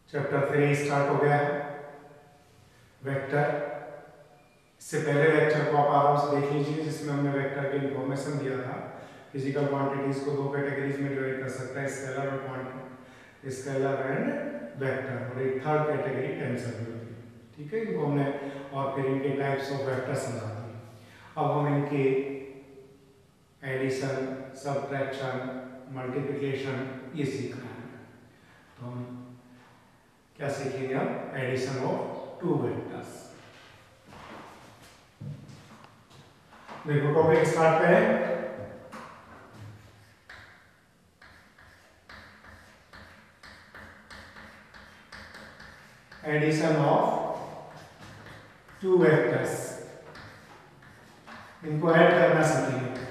Chapter 3 start हो गया है, वेक्टर। इससे पहले लेक्चर को आप आराम से देख लीजिए, जिसमें हमने वेक्टर के इंफॉर्मेशन दिया था। फिजिकल क्वांटिटीज को दो कैटेगरीज में डिवाइड कर सकता है, स्केलर और क्वांटिटी, स्केलर एंड वेक्टर, और एक थर्ड कैटेगरी टेंसर भी होती है। ठीक है, इनको हमने और फिर इनके टाइप्स ऑफ वेक्टर समझा दिए। अब हम इनके एडिशन, सब्ट्रैक्शन, मल्टीप्लिकेशन ये सीख रहे हैं। तो हम क्या सीखेंगे? अब एडिशन ऑफ टू वेक्टर्स। देखो टॉपिक स्टार्ट करें। एडिशन ऑफ टू वेक्टर्स, इनको ऐड करना सीखेंगे।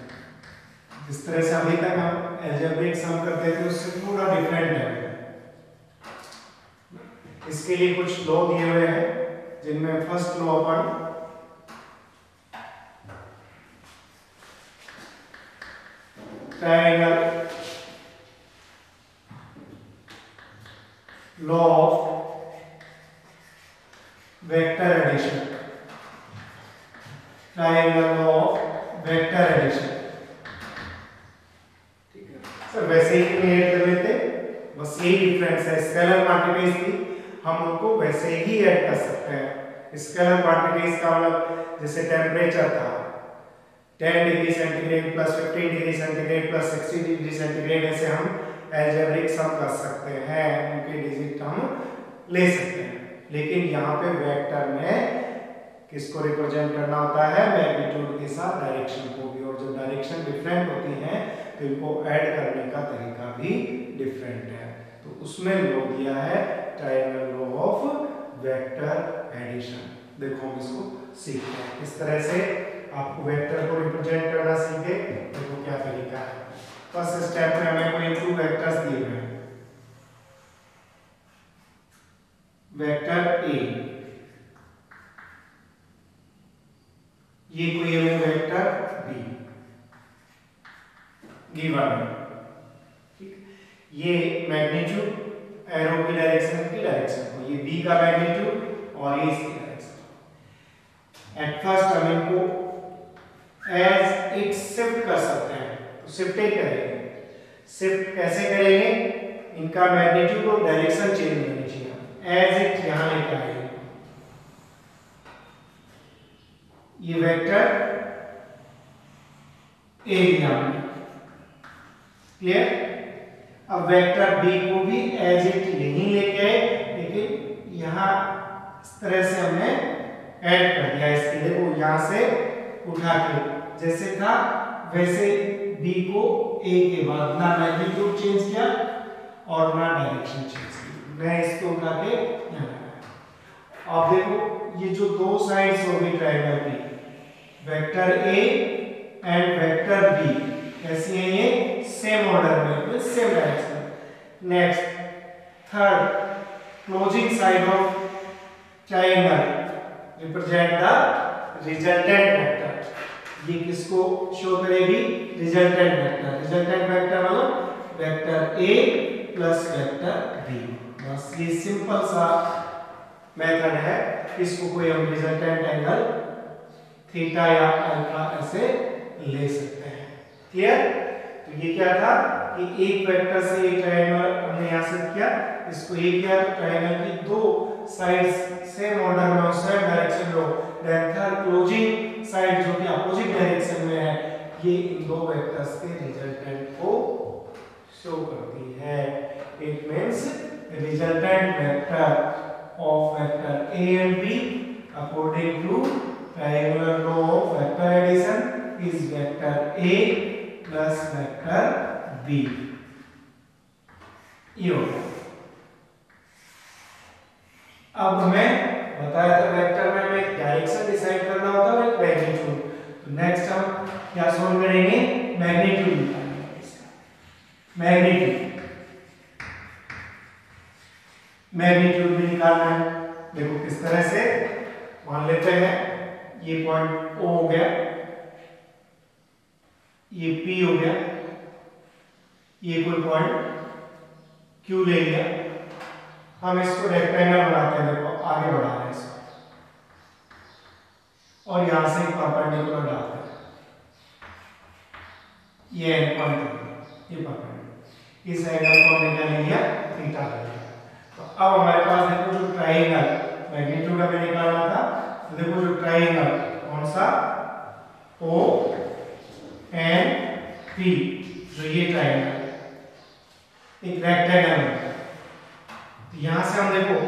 जिस तरह से अभी तक हम अलजेब्रिक सम करते थे उससे थोड़ा डिफरेंट है। इसके लिए कुछ लॉ दिए हुए हैं, जिनमें फर्स्ट लॉ अपन triangle law of vector addition, triangle law of vector addition. ठीक है सर, वैसे ही नहीं ऐड कर लेते, बस यही डिफरेंस है। स्केलर क्वांटिटीज की हम उनको वैसे ही ऐड कर सकते हैं। स्केलर क्वांटिटीज का मतलब जैसे टेम्परेचर था 10 degree centigrade plus 15 degree centigrade plus 60 degree centigrade, ऐसे हम अलजेब्रिक सम कर सकते हैं, उनके डिजिट हम ले सकते हैं। लेकिन यहाँ पे वेक्टर में किसको रिप्रेजेंट करना होता है? मैग्नीट्यूड के साथ डायरेक्शन को भी, और जब डायरेक्शन डिफरेंट होती है तो इनको ऐड करने का तरीका भी डिफरेंट है। तो उसमें लॉ दिया है triangle law of vector addition. देखो हम इसको सीखते हैं इस तरह से। आपको वेक्टर को रिप्रेजेंट करना सीखे, देखो क्या तरीका है। फर्स्ट स्टेप में हमें कोई टू वेक्टर्स दिए हुए हैं, वेक्टर ए, ये कोई हमें वेक्टर बी गिवन है। ठीक, ये मैग्नीट्यूड एरो की डायरेक्शन को, ये बी का मैग्नीट्यूड और ये इसकी डायरेक्शन। एट फर्स्ट हम इनको एज इट शिफ्ट कर सकते हैं, तो शिफ्टिंग करेंगे। शिफ्ट कैसे करेंगे? इनका मैग्नीट्यूड और डायरेक्शन चेंज होनी चाहिए। एज इट यहां लेकर आएंगे, ये वेक्टर ए दिया हमने, क्लियर। अब वेक्टर बी को भी एज इट यहीं लेके आए, लेकिन यहां इस तरह से हमने ऐड कर दिया। इसके लिए वो यहां से उठा के जैसे था वैसे बी को ए के बाद ना मैग्नीट्यूड चेंज किया और ना डायरेक्शन चेंज की, मैं इसको उठा के यहां लगाया। अब देखो ये जो दो साइड्स होगी ट्रायंगल की, vector A and vector B, कैसी है ये? सेम ऑर्डर में, same direction. Next third, closing side of triangle represent the resultant vector. ये किसको शो करेगी? Resultant vector. रिजल्टेंट वेक्टर मतलब vector A plus vector B. बस ये सिंपल सा मेथड है। इसको कोई हम रिजल्टेंट एंगल थीटा या अल्फा ऐसे ले सकते हैं, क्लियर। तो ये क्या था कि एक वेक्टर से एक ट्रायंगल हमने यहां से किया, इसको ये किया तो ट्रायंगल की दो साइड्स सेम ऑर्डर में और सेम डायरेक्शन में हो। देन थर्ड क्लोजिंग साइड जो कि अपोजिट डायरेक्शन में है, ये इन दो वेक्टर्स के रिजल्टेंट को शो करती है। It means resultant vector of vector A and B according to triangular law of vector addition is vector A plus vector B. ये हो गया। अब हमें बताया था वेक्टर में हमें एक डायरेक्शन डिसाइड करना होता है और एक मैग्नीट्यूड। तो नेक्स्ट हम क्या सॉल्व करेंगे? मैग्नीट्यूड निकालेंगे इसका। मैग्नीट्यूड भी निकालना है। देखो किस तरह से, मान लेते हैं ये पॉइंट ओ हो गया, ये पी हो गया, ये कोई पॉइंट क्यू ले लिया, हम इसको रेक्टेंगल बनाते हैं, देखो आगे बढ़ा रहे हैं इसको और यहां से परपेंडिकुलर डालते हैं, ये एंड पॉइंट ये परपेंडिकुलर, इस एंगल को हमने क्या लिया थीटा ले लिया। तो अब हमारे पास देखो जो ट्रायंगल मैग्नीट्यूड हमें निकालना था, तो देखो जो ट्रायंगल कौन सा ओ एन पी, जो ये ट्रायंगल एक रेक्टेंगल है, तो यहां से हम देखो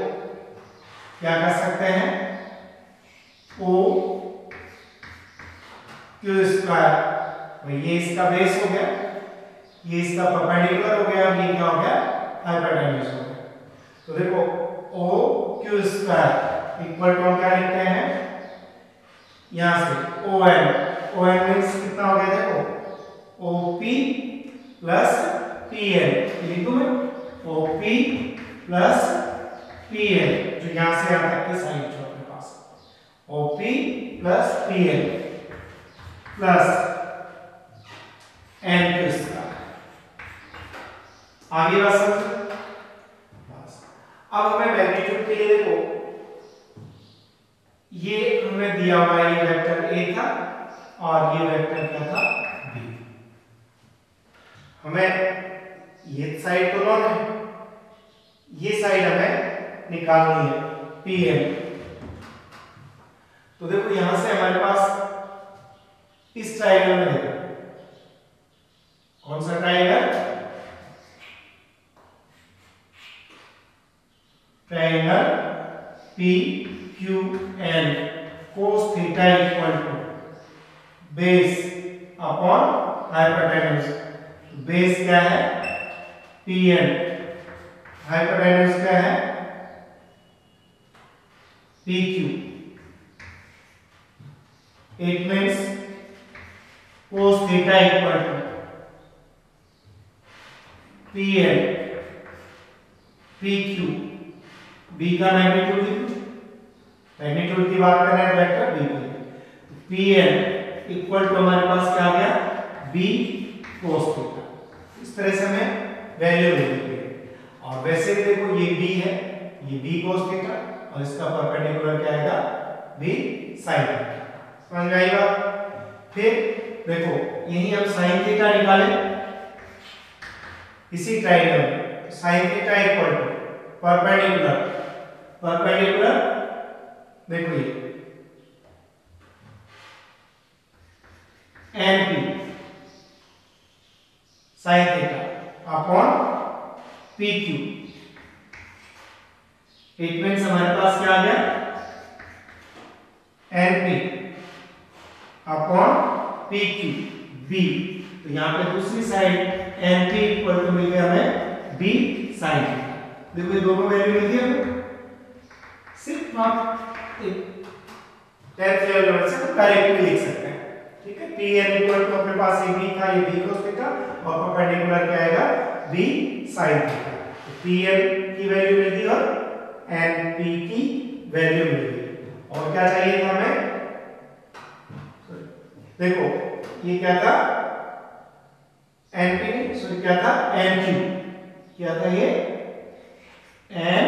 क्या कर सकते हैं, ओ क्यू स्क्वायर, ये इसका बेस हो गया, ये इसका परपेंडिकुलर हो गया और ये क्या हो गया हाइपोटेन्यूज हो गया। तो देखो O Q square equal to हम क्या लिखते हैं, यहां से ओ एन मीन्स कितना हो गया, देखो O P plus P L, लिखूं मैं O P plus P L, जो यहां से यहां तक की साइड जो अपने पास O P plus P L plus N Q square, आगे बात समझ। बस अब हमें मैग्नीट्यूड के लिए देखो ये हमें दिया हुआ ये वेक्टर ए था और ये वेक्टर क्या था बी, हमें ये साइड तो नॉन है, ये साइड हमें निकालनी है पी एन। तो देखो यहां से हमारे पास इस ट्रायंगल में देखो कौन सा triangle, triangle P Q N cos theta equal to base upon hypotenuse, base क्या है पी एन, हाइपोटेन्यूज क्या है P Q, it means cos theta equal to P N P Q, B का मैग्नीट्यूड की बात कर रहे हैं वेक्टर बी की, पी एन इक्वल टू हमारे पास क्या आ गया बी cos थीटा, इस तरह से हमें वैल्यू ले ली है। और वैसे भी देखो ये बी है, ये बी cos थीटा और इसका परपेंडिकुलर क्या आएगा बी sin थीटा, समझ में आई बात। फिर देखो यही हम sin थीटा निकालें इसी ट्रायंगल में, sin theta equal to perpendicular देखो ये N P sin theta upon P Q, it means हमारे पास क्या आ गया N P upon P Q B, तो यहां पे दूसरी side N P equal to मिल गया हमें बी sin थीटा। देखो ये दोनों वैल्यू मिल गई हमें, सिर्फ आप 10th लेवल से तो करेक्टली लिख सकते हैं, ठीक है। पी एन इक्वल टू अपने पास ये बी था, ये बी cos थीटा और परपेंडिकुलर क्या आएगा बी sin थीटा, तो पी एन की वैल्यू मिल गई और एन पी की वैल्यू मिल गई। और क्या चाहिए था हमें, देखो ये क्या था एन पी, सॉरी क्या था एन क्यू, क्या था ये एन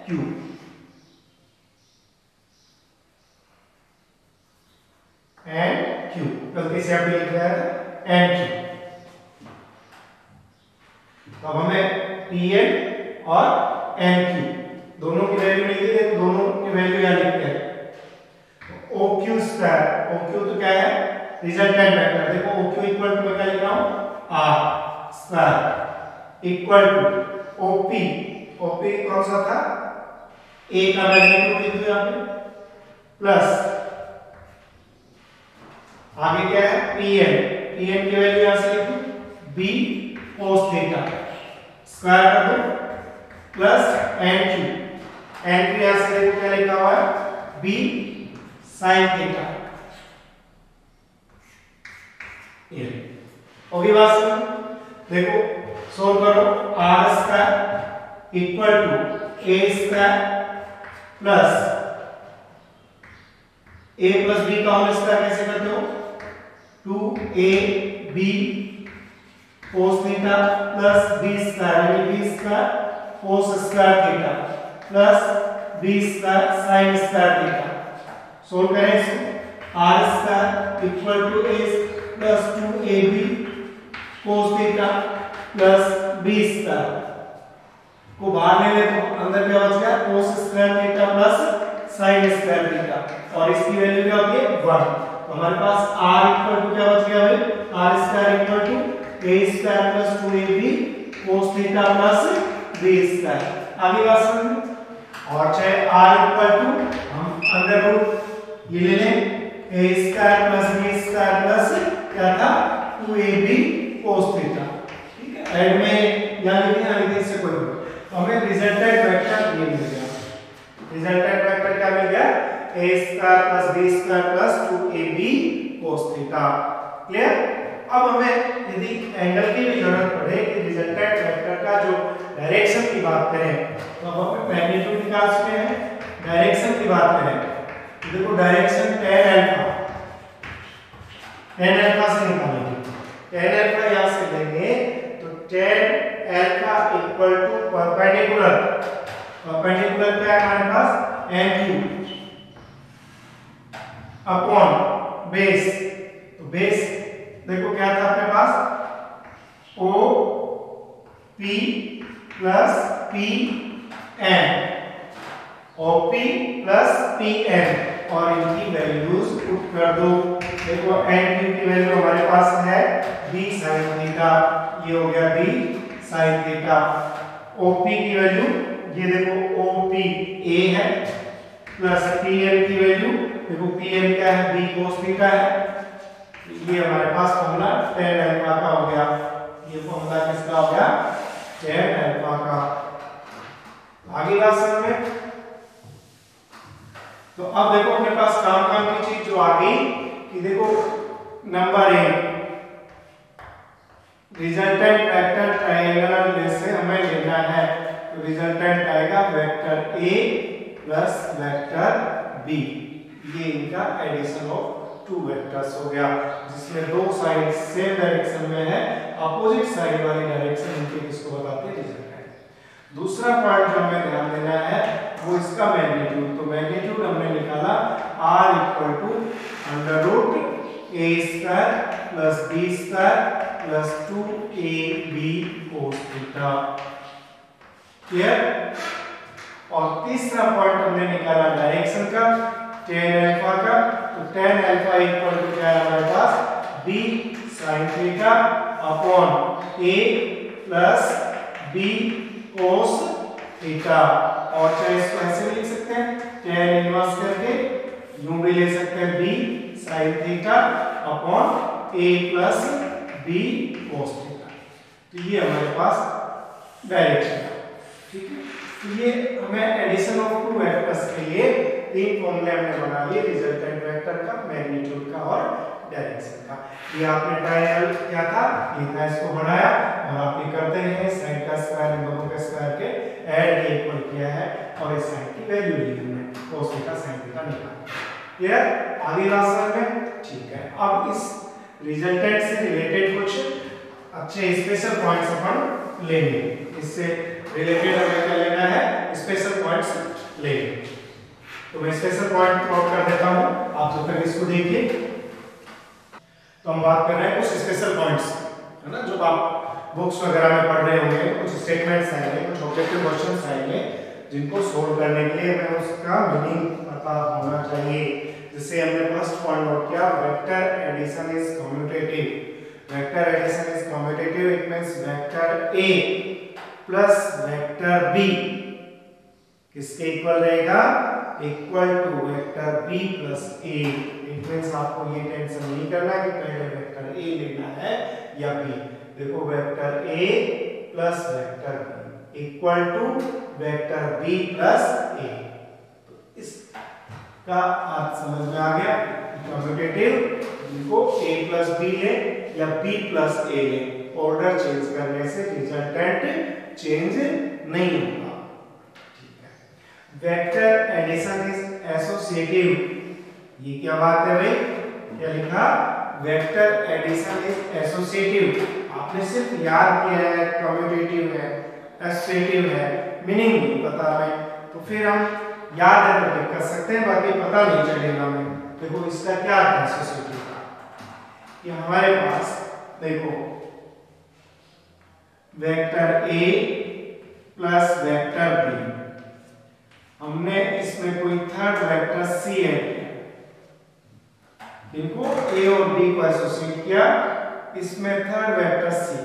क्यू, एन क्यू, गलती से आपने लिख लिया था एन क्यू। तो अब हमें पी एन और एन क्यू दोनों की वैल्यू मिल गई, दोनों की वैल्यू यहां लिखते हैं। O Q square, O Q तो क्या है रिजल्टेंट वेक्टर, देखो ओ क्यू इक्वल टू मैं क्या लिख रहा हूं R square equal to OP, OP कौन सा था ए का मैग्नीट्यूड लिख दो यहां पे प्लस आगे क्या है Pn, Pn की वैल्यू यहां से लिखो b cos थीटा स्क्वायर कर दो प्लस nq, nq यहां से देखो क्या लिखा हुआ है b sin थीटा, ये होगी बात समझ। देखो सोल्व करो r square equal to a square plus a plus b का होल स्क्वायर कैसे करते हो 2ab cos theta plus b square यानी b square cos square theta plus b square sin square theta. Solve करें इसको। r square equal to a plus 2ab cos theta plus b square को बाहर ले ले तो अंदर क्या बच गया cos square theta plus sin square theta और इसकी वैल्यू क्या होती है 1। तो हमारे पास r इक्वल टू क्या बच गया भाई r square equal to a square plus 2ab cos theta plus b square. आगे बात समझ। और चाहे r इक्वल टू हम अंडर रूट ये ले लें a square plus b square plus क्या था 2ab cos थीटा। ठीक है ऐड में यहां लिखिए यहां लिखिए इससे कोई तो हमें रिजल्टेंट वेक्टर ये मिल गया। रिजल्टेंट वेक्टर क्या मिल गया a square plus b square plus 2ab cos theta. Clear. अब हमें यदि एंगल की भी जरूरत पड़े कि रिजल्टेंट वेक्टर का जो डायरेक्शन की बात करें तो अब हम मैग्नीट्यूड निकाल सकते हैं। डायरेक्शन की बात करें तो देखो डायरेक्शन tan अल्फा से निकालेंगे। tan अल्फा यहां से लेंगे तो tan alpha equal to perpendicular. Perpendicular क्या है हमारे पास n³ अपॉन बेस। तो बेस देखो क्या था अपने पास O P plus P N OP plus P N और इनकी वैल्यूज पुट कर दो। देखो n³ की वैल्यू हमारे पास है b sin थीटा ये हो गया b sin थीटा। OP की वैल्यू ये देखो OP a है प्लस PN की वैल्यू देखो PN क्या है b cos थीटा है। ये हमारे पास फॉर्मूला tan अल्फा का हो गया। ये फॉर्मूला किसका हो गया tan अल्फा का। आगे बात समझ में। तो अब देखो अपने पास काम की चीज जो आ गई कि देखो नंबर 1 रिजल्टेंट वेक्टर ट्रायंगल में से हमें लेना है। तो रिजल्टेंट आएगा vector a plus vector b। ये इनका एडिशन ऑफ 2 वेक्टर्स हो गया जिसमें दो साइड सेम डायरेक्शन में है। अपोजिट साइड वाली डायरेक्शन इनके किसको बताते हैं रिजल्टेंट। दूसरा पॉइंट जो हमें ध्यान देना है वो इसका मैग्नीट्यूड। तो मैग्नीट्यूड हमने निकाला r equal to under root a square plus b square plus 2ab cos theta. Clear. और तीसरा पॉइंट हमने निकाला डायरेक्शन का tan अल्फा का। तो tan अल्फा इक्वल टू क्या है हमारे पास b sin theta upon a plus b cos theta. और चाहे इसको ऐसे भी लिख सकते हैं tan इनवर्स करके यूं भी ले सकते हैं b sin theta upon a plus b cos theta. तो ये हमारे पास डायरेक्शन है। ठीक है। तो ये हमें एडिशन ऑफ 2 वेक्टर्स के लिए 3 फॉर्मूले हमने बना लिए रिजल्टेंट वेक्टर का मैग्नीट्यूड का और डायरेक्शन का। ये आपने ट्रायंगल क्या था ये था इसको बढ़ाया और आप ये करते हैं sin का स्क्वायर इन दोनों के स्क्वायर के ऐड के इक्वल किया है और इस sin की वैल्यू ली हमने cos थीटा sin थीटा निकाला। क्लियर। आगे बात समझ में। ठीक है। अब इस रिजल्टेंट से रिलेटेड कुछ अच्छे स्पेशल पॉइंट्स अपन लेंगे। इससे रिलेटेड हमें क्या लेना है स्पेशल पॉइंट्स लेंगे। तो मैं स्पेशल पॉइंट नोट कर देता हूं आप जब तक इसको देखिए। तो हम बात कर रहे हैं कुछ स्पेशल पॉइंट्स है ना जो आप बुक्स वगैरह में पढ़ रहे होंगे। कुछ स्टेटमेंट्स आएंगे कुछ ऑब्जेक्टिव क्वेश्चंस आएंगे जिनको सोल्व करने के लिए हमें उसका मीनिंग पता होना चाहिए। जैसे हमने फर्स्ट पॉइंट नोट किया vector addition is commutative. Vector addition is commutative it means vector a plus vector b किसके इक्वल रहेगा equal to vector b plus a। It means आपको ये टेंशन नहीं करना कि पहले वेक्टर a लेना है या b। देखो vector a plus vector b equal to vector b plus a। तो इसका अर्थ समझ में आ गया। कम्यूटेटिव इनको a प्लस b ले या b प्लस a ले ऑर्डर चेंज करने से रिजल्टेंट चेंज नहीं होगा। ठीक है। Vector addition is associative. ये क्या बात है भाई क्या लिखा वेक्टर एडिशन इज एसोसिएटिव। आपने सिर्फ याद किया है कम्यूटेटिव है एसोसिएटिव है, मीनिंग नहीं पता हमें, तो फिर हम याद है तो टिक कर सकते हैं, बाकी पता नहीं चलेगा हमें। देखो इसका क्या है एसोसिएटिव का, ये हमारे पास देखो vector A plus vector B, हमने इसमें कोई थर्ड वेक्टर सी ऐड किया, इनको ए और बी को एसोसिएट किया, इसमें थर्ड वेक्टर सी,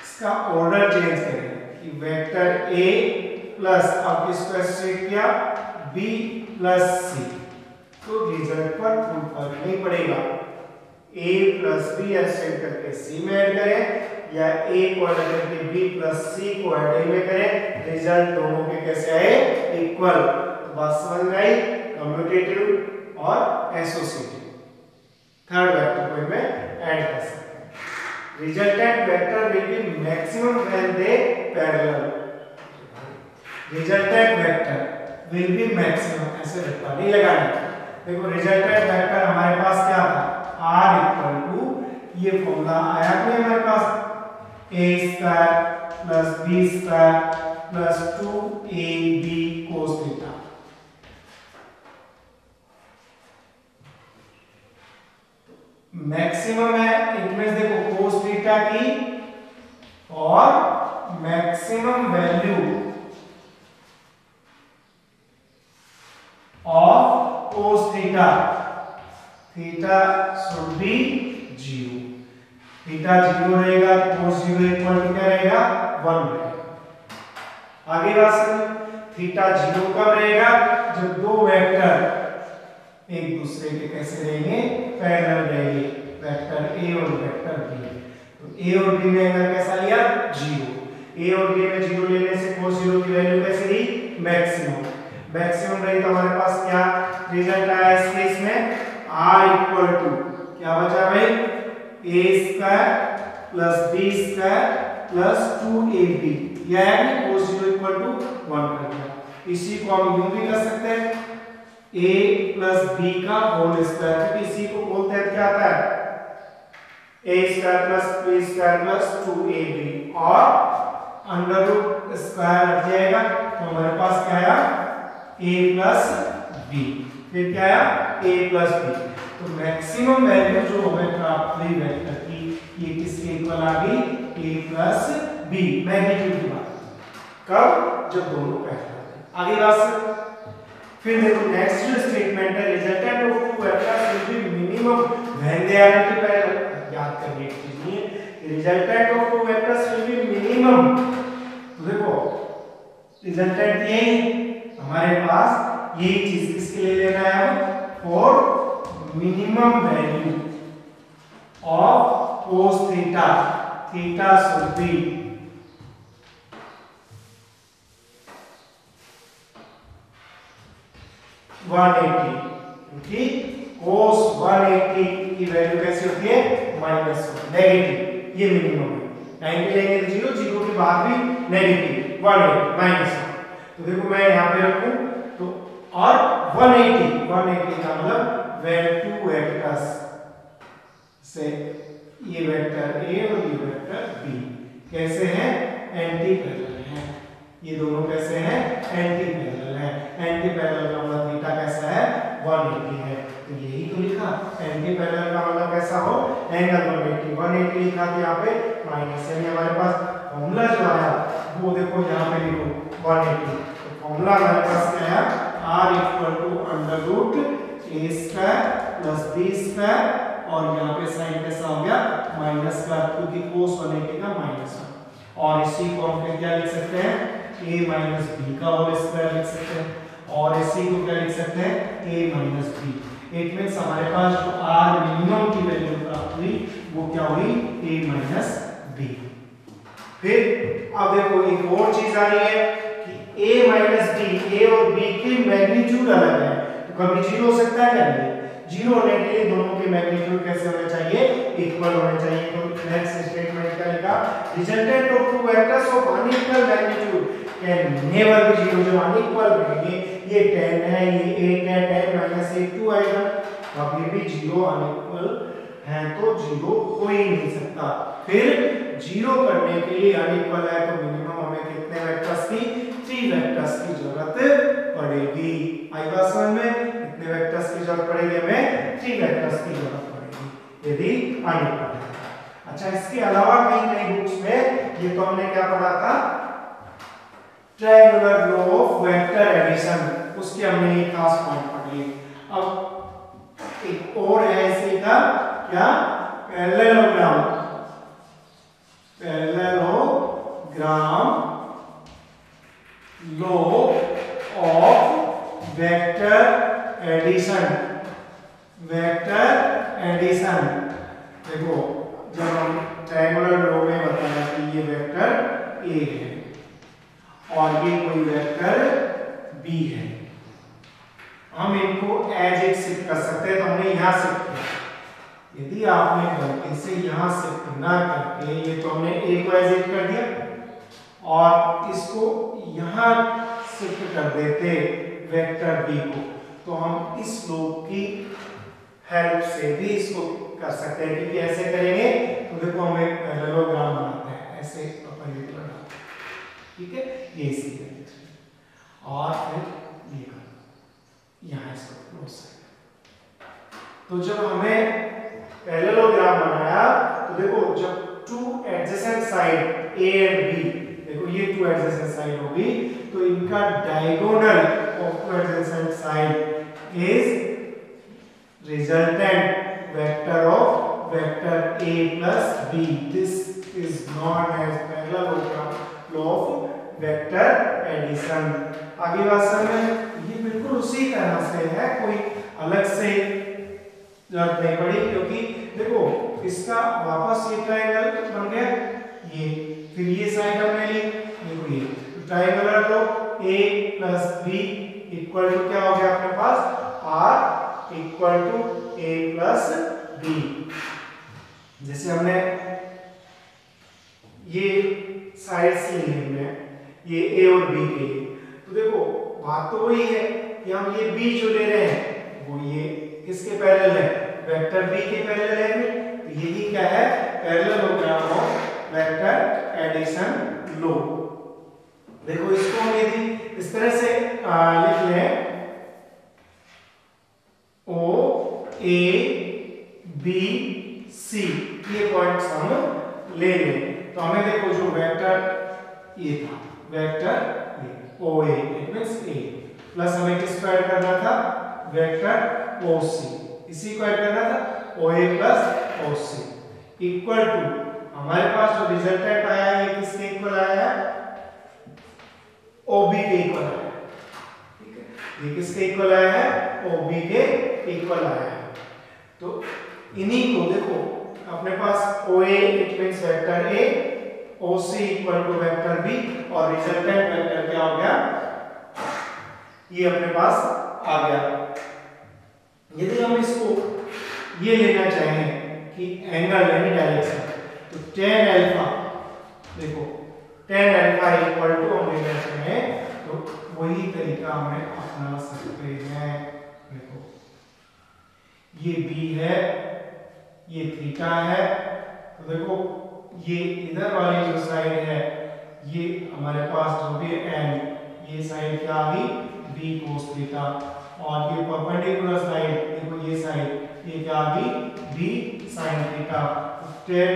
इसका ऑर्डर चेंज करें कि वेक्टर ए प्लस अब किसको एसोसिएट किया बी प्लस सी, तो रिजल्ट पर कोई फर्क नहीं पड़ेगा। ए प्लस बी एसोसिएट करके सी में ऐड करें या ए को ऐड करके बी प्लस सी को ऐड में करें, रिजल्ट दोनों के कैसे आए इक्वल। तो बात समझ में आई, कम्यूटेटिव और एसोसिएटिव, थर्ड वेक्टर को इसमें ऐड कर सकते हैं। Resultant vector will be maximum when they parallel. Resultant vector will be maximum, ऐसे रखा नहीं लगाना। देखो resultant vector हमारे पास क्या था r इक्वल टू, ये फॉर्मूला आया कि हमारे पास a square plus b square plus 2ab cos theta. Maximum है, इनमें देखो cos थीटा की और maximum value of cos theta, theta should be 0, theta 0 रहेगा तो cos 0 इक्वल टू क्या रहेगा 1 रहेगा। आगे बात करें, थीटा 0 कब रहेगा जब दो वेक्टर एक दूसरे के कैसे रहेंगे पैरेलल रहेंगे, वेक्टर ए और वेक्टर बी। तो ए और बी में एंगल कैसा लिया 0, ए और बी में 0 लेने से cos 0 की वैल्यू कैसे रही मैक्सिमम, मैक्सिमम रही तो हमारे पास क्या रिजल्ट आया इस केस में r इक्वल टू क्या बचा भाई a square plus b square plus 2ab, यह है cos 0 इक्वल टू 1 कर दिया। इसी को हम यूं भी कर सकते हैं a प्लस b का होल स्क्वायर, क्योंकि इसी को बोलते हैं क्या आता है a square plus b square plus 2ab और अंडर रूट स्क्वायर हट जाएगा तो हमारे पास क्या आया a प्लस b, फिर क्या आया a प्लस b। तो मैक्सिमम वैल्यू जो हमें प्राप्त हुई वेक्टर की ये किसके इक्वल आ गई a प्लस b, मैग्नीट्यूड की बात, कब जब दोनों पैरेलल। आगे बात फिर देखो नेक्स्ट जो स्टेटमेंट है resultant of two vectors will be minimum when they are in parallel. याद करने की चीज नहीं है, resultant of two vectors will be minimum. तो देखो रिजल्टेंट यही हमारे पास यही चीज किसके लिए लेना है हम for minimum value of cos theta, theta should be क्योंकि cos 180 की वैल्यू कैसी होती है -1 नेगेटिव, ये मिनिमम है। 90 लेंगे तो 0, 0 के बाद भी नेगेटिव 180 -1। तो देखो मैं यहाँ पे रखूं तो और 180 का मतलब when two वेक्टर्स से ये वेक्टर a और ये वेक्टर b कैसे हैं एंटी पैरेलल हैं, ये दोनों कैसे हैं एंटी पैरेलल हैं। एंटी पैरेलल का मतलब थीटा कैसा है 180 है, तो यही तो लिखा एंटी पैरेलल का मतलब कैसा हो एंगल 180 लिखा तो यहाँ पे माइनस, यानी हमारे पास फॉर्मूला जो आया वो देखो यहाँ पे लिखो 180। तो फॉर्मूला हमारे पास क्या है r equal to under root a square plus b square और यहाँ पे साइन कैसा हो गया माइनस का, क्योंकि cos 180 का -1। और इसी को हम क्या लिख सकते हैं a माइनस b का होल स्क्वायर लिख सकते हैं, और इसी को क्या लिख सकते हैं a minus b। It means हमारे पास जो r मिनिमम की वैल्यू प्राप्त हुई वो क्या हुई a माइनस b। फिर अब देखो एक और चीज आ रही है कि a माइनस b, a और b की मैग्नीट्यूड अलग है, तो कभी 0 हो सकता है क्या नहीं, 0 होने के लिए दोनों के मैग्नीट्यूड कैसे होने चाहिए इक्वल होने चाहिए। तो नेक्स्ट स्टेटमेंट क्या लिखा resultant of two vectors of unequal magnitude can never be 0, जो अनइक्वल रहेंगे ये 10 है ये 8 है, 10 - 8 2 आएगा, कभी भी 0 अनइक्वल है तो 0 हो ही नहीं सकता। फिर 0 करने के लिए अनइक्वल है तो मिनिमम हमें कितने वेक्टर्स की 3 वेक्टर्स की जरूरत पड़ेगी। आई बात समझ में? कितने वेक्टर्स की जरूरत पड़ेगी? हमें 3 वेक्टर्स की जरूरत पड़ेगी यदि अनइक्वल है। अच्छा, इसके अलावा कहीं बुक्स में ये तो हमने क्या पढ़ा था, triangular law of vector addition, उसके हमने एक खास पॉइंट पढ़ी। अब एक और है इसी का क्या, parallelogram law of vector addition. देखो, जब हम ट्रायंगुलर लॉ में बताया कि ये वेक्टर ए है और ये कोई वेक्टर बी है, हम इनको एज इट शिफ्ट कर सकते हैं। तो हमने यहां शिफ्ट किया। यदि आपने गलती से यहां शिफ्ट ना करके, ये तो हमने ए को एज इट कर दिया और इसको यहां शिफ्ट कर देते वेक्टर बी को, तो हम इस लॉ की हेल्प से भी इसको कर सकते हैं। कि कैसे करेंगे, तो देखो हम एक पैरेललोग्राम बनाते हैं, ऐसे परपेंडिकुलर बनाते हैं, ठीक है, ये इसी और फिर ये यहाँ इसको क्लोज साइड। तो जब हमें पैरेललोग्राम बनाया तो देखो, जब 2 adjacent side A and B, देखो ये 2 एडजेसेंट साइड होगी तो इनका diagonal of 2 adjacent side is resultant vector of vector a plus b. This is known as parallelogram law of vector addition. आगे बात समझ, ये बिल्कुल उसी तरह से है, कोई अलग से जरूरत नहीं पड़ी, क्योंकि देखो इसका वापस ये ट्रायंगल बन गया, ये फिर ये साइड हमने ली, देखो ये triangular law a plus b equal to क्या हो गया अपने पास, r equal to a plus b। जैसे हमने ये साइड्स ली हमने, ये a और b के लिए, तो देखो बात तो वही है कि हम ये b जो ले रहे हैं वो ये किसके पैरेलल है, वेक्टर b के पैरेलल है। तो यही क्या है, parallelogram of vector addition law. देखो इसको हम यदि इस तरह से लिख लें, O A B C, ये पॉइंट्स हम ले लें तो हमें देखो जो वेक्टर ये था, vector O A, it means A, plus हमें किस को ऐड करना था, वेक्टर O C, इसी को ऐड करना था O A plus O C equal to, हमारे पास जो रिजल्टेंट आया है ये किसके इक्वल आया है, O B के इक्वल आया है, ठीक है, ये किसके इक्वल आया है, O B के इक्वल आया है। तो इन्हीं को देखो अपने पास OA it means vector A, OC equal to vector B और रिजल्टेंट वेक्टर क्या हो गया, ये अपने पास आ गया। यदि हम इसको ये लेना चाहें कि एंगल यानी डायरेक्शन, तो tan अल्फा, देखो tan अल्फा इक्वल टू हम लेना चाहें तो वही तरीका हमें अपना सकते हैं। देखो ये b है, ये थीटा है, तो देखो ये इधर वाली जो साइड है ये हमारे पास जो भी n, ये साइड क्या आ गई b cos थीटा, और ये परपेंडिकुलर साइड देखो ये साइड ये क्या आ गई b sin theta. tan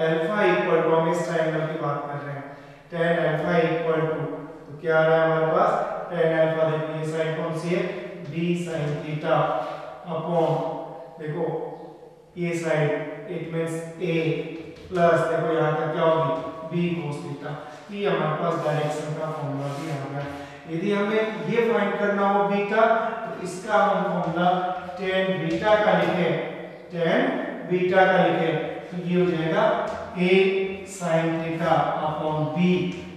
alpha equal to, हम इस ट्रायंगल की बात कर रहे हैं, tan अल्फा इक्वल टू, तो क्या आ रहा है हमारे पास, tan अल्फा देखो ये साइड कौन सी है b sin थीटा अपॉन देखो ये side it means a plus देखो यहाँ तक क्या होगी b cos थीटा। ये हमारे पास डायरेक्शन का फॉर्मूला भी आ गया। यदि हमें ये फाइंड करना हो बीटा, तो इसका हम फॉर्मूला tan बीटा का लिखें, tan बीटा का लिखें तो ये हो जाएगा a sin theta upon b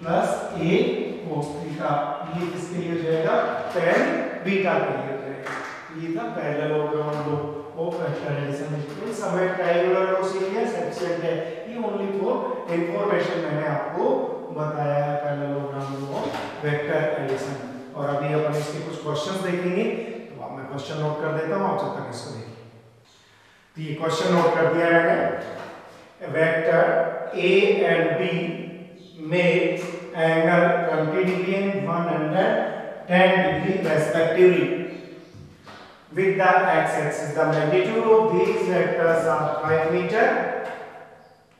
plus a cos theta. ये किसके लिए हो जाएगा, tan बीटा के लिए हो जाएगा। ये था parallelogram law of vector addition. इस समय ट्रायंगुलर लॉ सीखना सफिशिएंट है, ये ओनली फॉर इंफॉर्मेशन मैंने आपको बताया है parallelogram law of vector addition. और अभी अपन इसके कुछ क्वेश्चंस देखेंगे, तो मैं क्वेश्चन नोट कर देता हूं, आप जब तक इसको देखिए। तो ये क्वेश्चन नोट कर दिया मैंने। Vector A and B make angle 20 degree and 110 degree respectively with the x-axis. The magnitude of these vectors are 5 meter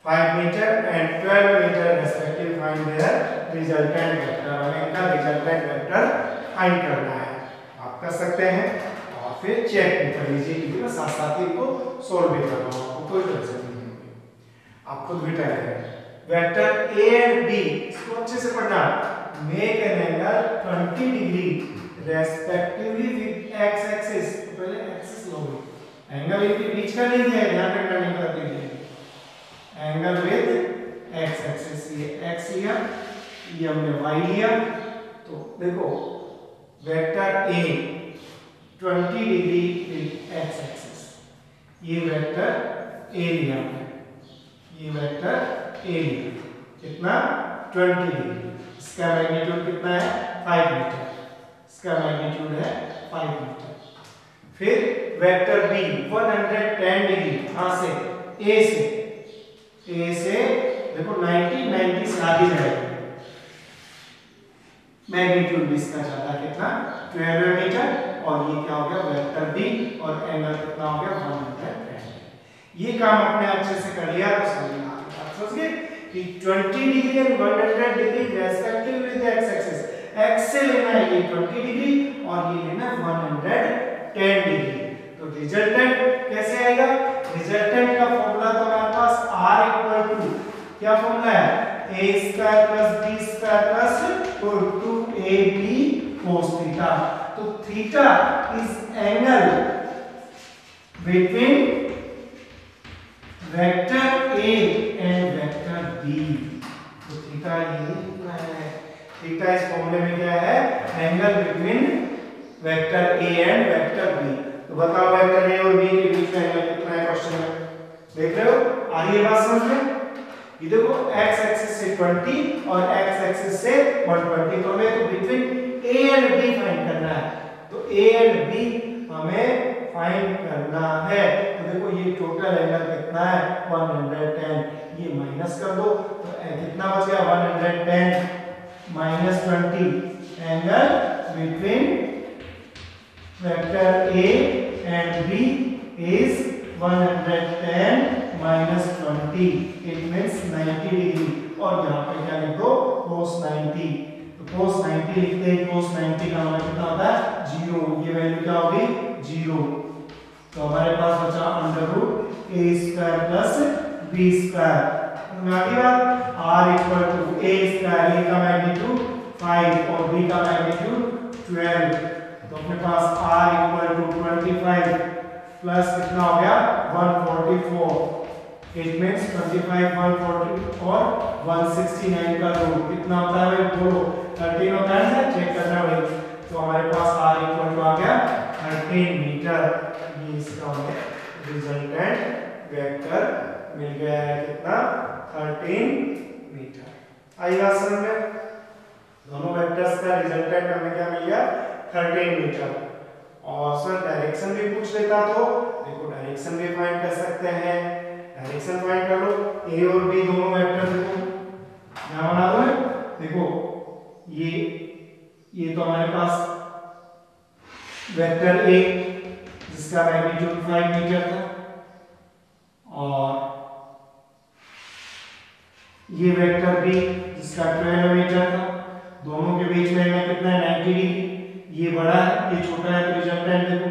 and 12 meter respectively. Find their resultant vector. हमें इनका resultant vector find करना है। आप कर सकते हैं और फिर चेक भी कर लीजिए, क्योंकि मैं साथ साथ ही इनको सोल्व भी कर रहा हूँ, आपको कोई टेंशन नहीं होगी, आप खुद भी ट्राई करें। वेक्टर ए एंड बी, इसको अच्छे से पढ़ना। Make an angle 20 degree respectively with x axis. तो पहले एक्सिस लोगे, एंगल इनके बीच का नहीं है, ध्यान रखना, नहीं कर दीजिए। एंगल विद एक्स एक्सिस, ये एक्स लिया, ये हमने वाई लिया। तो देखो vector A 20 degree with x axis, ये वेक्टर ए लिया हमने, ये वेक्टर ए लिया, कितना 20 डिग्री। इसका मैग्नीट्यूड कितना है 5 मीटर, इसका मैग्नीट्यूड है 5 मीटर। फिर वेक्टर बी 110 डिग्री, कहां से, ए से देखो 90 से आगे जाएगा, मैग्नीट्यूड भी इसका ज्यादा, कितना 12 मीटर। और ये क्या हो गया वेक्टर बी, और एंगल कितना हो गया 110। ये काम आपने अच्छे से कर लिया तो समझ गए कि 20 degree and 100 degree respective with x axis. X से लेना है ये 20 डिग्री और ये लेना 110 डिग्री। तो रिजल्टेंट कैसे आएगा? रिजल्टेंट का फॉर्मूला तो हमारे पास r इक्वल टू क्या फॉर्मूला है, a square plus b square plus 2ab cos theta. तो theta is angle between vector a and vector b। तो थीटा यही है, थीटा इस फॉर्मूले में क्या है, angle between vector a and vector b। तो बताओ वेक्टर a और b के बीच में एंगल कितना है, क्वेश्चन में देख रहे हो, आ रही है बात समझ में? ये देखो x एक्सिस से 20 और x एक्सिस से 120, तो हमें तो between a and b find करना है। तो a एंड b हमें फाइंड करना है। तो देखो ये टोटल एंगल कितना है 110, ये माइनस कर दो तो कितना बच गया 110 minus 20, angle between vector a and b is 110 minus 20, it means 90 degree. और यहाँ पे क्या लिख दो cos 90, तो cos 90 लिखते हैं, cos 90 का मतलब कितना होता है 0, ये वैल्यू क्या होगी 0। तो हमारे पास बचा under root a square plus b square. आगे बात r equal to a square, a का मैग्नीट्यूड 5 और b का मैग्नीट्यूड 12। तो अपने पास r इक्वल टू 25 प्लस कितना हो गया 144, इट मींस 25 140 और 169 का रूट कितना होता है भाई, बोलो 13 होता है ना, चेक करना भाई। तो हमारे पास r इक्वल टू आ गया 13 मीटर, ये इसका हो गया रिजल्टेंट वेक्टर मिल गया है, कितना 13 मीटर। आई बात समझ में? दोनों वेक्टर्स का रिजल्टेंट हमें क्या मिल गया 13 मीटर। और सर डायरेक्शन भी पूछ लेता तो देखो डायरेक्शन भी फाइंड कर सकते हैं, डायरेक्शन फाइंड कर लो। ए और बी दोनों वेक्टर देखो क्या बना दो है, देखो ये तो हमारे पास वेक्टर ए जिसका मैग्नीट्यूड 5 मीटर था, और ये वेक्टर बी जिसका 12 मीटर था। दोनों के बीच में एंगल कितना है 90 डिग्री। ये बड़ा है ये छोटा है, तो रिजल्टेंट देखो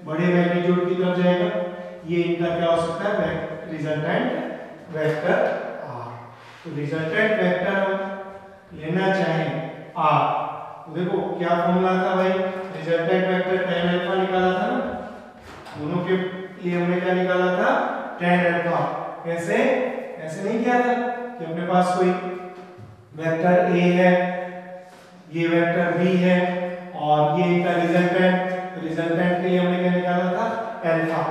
बड़े मैग्नीट्यूड की तरफ जाएगा। ये इनका क्या हो सकता है रिजल्टेंट वेक्टर r। तो रिजल्टेंट वेक्टर हम लेना चाहें r, तो देखो क्या फॉर्मूला था भाई, रिजल्टेंट वेक्टर tan अल्फा निकाला था ना, दोनों के लिए हमने क्या निकाला था tan अल्फा। कैसे, ऐसे नहीं किया था कि अपने पास कोई वेक्टर a है, ये वेक्टर b है और ये इनका रिजल्टेंट, रिजल्टेंट के लिए हमने क्या निकाला था अल्फा।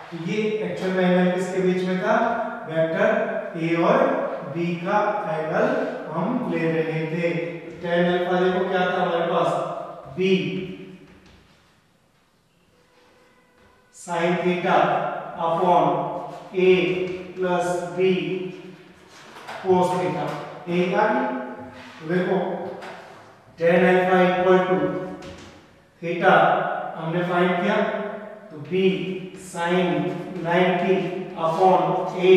तो ये एक्चुअल में एंगल किसके बीच में था, वेक्टर ए और बी का एंगल हम ले रहे थे। tan अल्फा देखो क्या था हमारे पास b sin theta upon A plus B cos theta, यही था। तो देखो tan alpha equal to theta हमने फाइंड किया, तो b sin 90 अपॉन a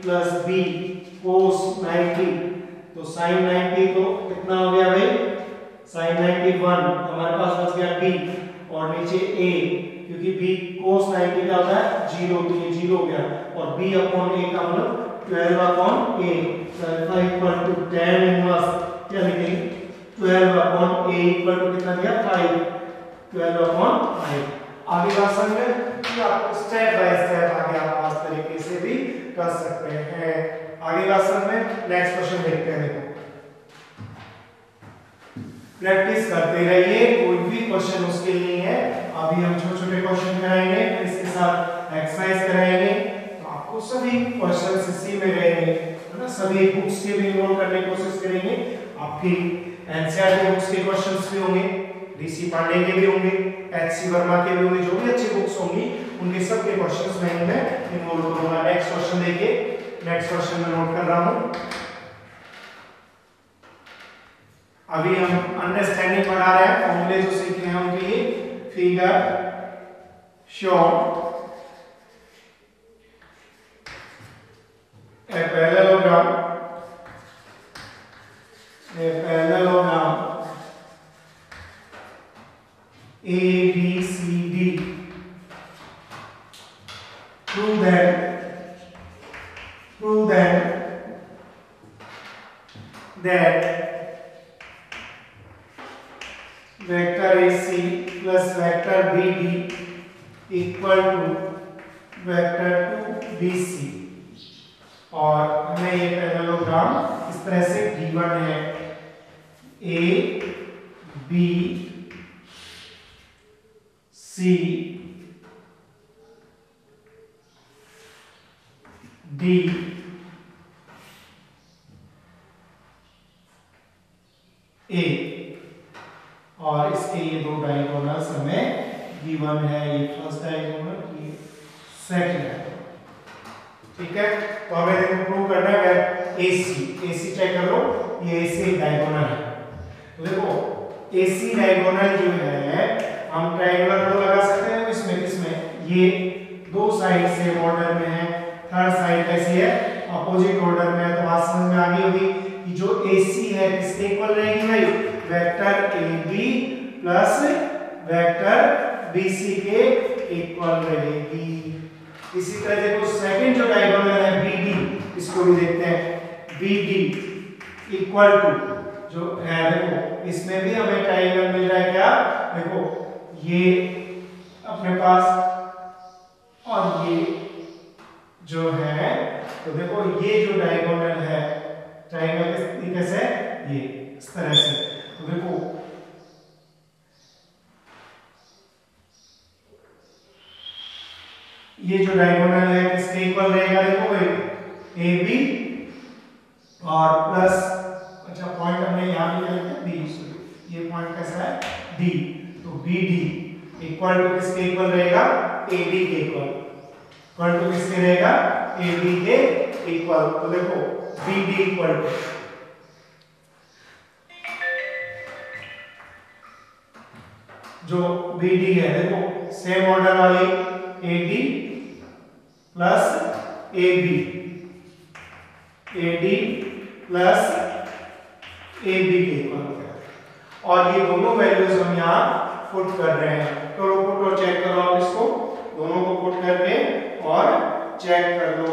प्लस b कोस 90, तो sin 90 तो कितना हो गया भाई, sin 91, हमारे पास बच गया b और नीचे a, क्योंकि b cos 90 का होता है 0, तो ये 0 हो गया, और b अपॉन a का मतलब 12 अपॉन a, तो alpha equal to tan inverse क्या लिखेंगे 12 अपॉन a इक्वल टू कितना दिया 5, 12 अपॉन 5। आगे बात समझ में कि आप स्टेप बाय स्टेप आगे आप इस तरीके से भी कर सकते हैं। आगे बात समझ में, नेक्स्ट क्वेश्चन देखते हैं। देखो प्रैक्टिस करते रहिए, कोई भी क्वेश्चन मुश्किल नहीं है। अभी हम छोटे छोटे क्वेश्चन कराएंगे, इसके साथ एक्सरसाइज कराएंगे, तो आपको सभी क्वेश्चन इसी में रहेंगे, है ना। सभी बुक्स के भी इन्वॉल्व करने की कोशिश करेंगे। आपकी एनसीईआरटी बुक्स के क्वेश्चंस भी होंगे, डीसी पांडे के भी होंगे, एचसी वर्मा के भी होंगे, जो भी अच्छी बुक्स होंगी उनके सब के क्वेश्चंस मैं इनमें इन्वॉल्व करूंगा। नेक्स्ट क्वेश्चन देखिए, नेक्स्ट क्वेश्चन में नोट कर रहा हूं। अभी हम अंडरस्टैंडिंग पढ़ा रहे हैं, फॉर्मूले जो सीख रहे हैं उनके लिए। Figure show a parallelogram ABCD, prove that vector AC plus vector BD equal to vector 2BC, और हमें ये पैरेललोग्राम इस तरह से गिवन है, A B C D A, और इसके ये दो डायगोनल्स हमें गिवन है, ये फर्स्ट डायगोनल, ये सेकंड डायगोनल, ठीक है। तो हमें देखो प्रूव करना है AC चेक कर लो, ये AC डायगोनल है। तो देखो AC डायगोनल जो है, हम ट्रायंगुलर रो लगा सकते हैं इसमें ये दो साइड से ऑर्डर में है, थर्ड साइड कैसी है अपोजिट ऑर्डर में है, तो बात समझ में आ गई होगी कि जो AC है किसके इक्वल रहेगी भाई, vector AB plus vector BC के इक्वल रहेगी। इसी तरह देखो सेकंड जो डायगोनल है BD, इसको भी देखते हैं, BD इक्वल टू जो है, देखो इसमें भी हमें ट्रायंगल मिल रहा है क्या, देखो ये अपने पास और ये जो है, तो देखो ये जो डायगोनल है ट्रायंगल किस तरीके से, ये इस तरह से, तो देखो ये जो डायगोनल है किसके इक्वल रहेगा, देखो भाई AB और प्लस, अच्छा पॉइंट हमने यहां भी लिखा है B, ये पॉइंट कैसा है D, तो BD इक्वल टू किसके इक्वल रहेगा, AB के इक्वल टू किसके रहेगा, AB के इक्वल। तो देखो BD इक्वल टू जो BD है, देखो सेम ऑर्डर वाली AD plus AB plus AB के इक्वल हो गया, और ये दोनों वैल्यूज हम यहाँ पुट कर रहे हैं। करो पुट और चेक करो आप इसको, दोनों को पुट करके और चेक कर लो,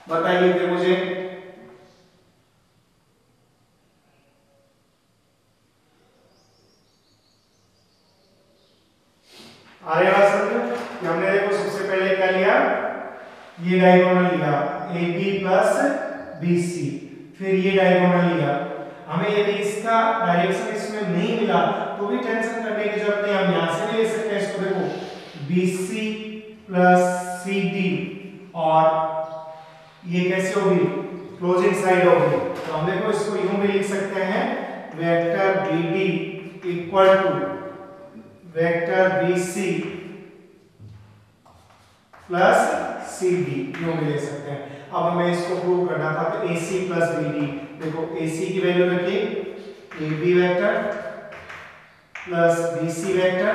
बताइए फिर मुझे। आ रही बात समझ में कि हमने देखो सबसे पहले क्या लिया, ये डायगोनल लिया AB प्लस BC, फिर ये डायगोनल लिया। हमें यदि इसका डायरेक्शन इसमें नहीं मिला तो भी टेंशन करने की जरूरत नहीं, हम यहां से ले सकते हैं इसको, देखो BC प्लस CD, और ये कैसे होगी क्लोजिंग साइड होगी, तो हम देखो इसको यूं भी लिख सकते हैं, vector BD equal to vector BC plus C D यूं भी ले सकते हैं। अब हमें इसको प्रूव करना था तो AC प्लस BD, देखो AC की वैल्यू रखिए AB vector plus BC vector,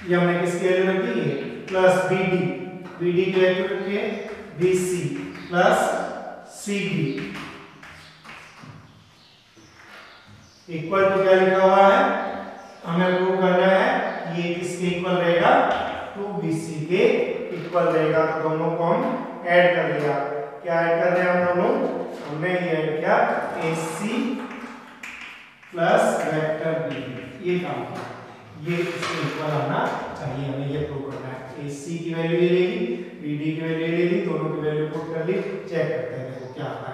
ये हमने किसकी वैल्यू रखी है प्लस BD की वैल्यू रखिए BC plus CD equal to क्या लिखा हुआ है, हमें प्रूव करना है ये किसके इक्वल रहेगा 2BC के इक्वल रहेगा। तो दोनों को हम ऐड कर लिया, क्या ऐड कर रहे हैं हम दोनों, हमने ये ऐड किया AC प्लस वेक्टर BD, ये काम किया, ये इसके इक्वल आना चाहिए, हमें ये प्रूव करना है। AC की वैल्यू ले ली, BD की वैल्यू ले ली, दोनों की वैल्यू पुट कर ली, चेक करते हैं देखो क्या आता है।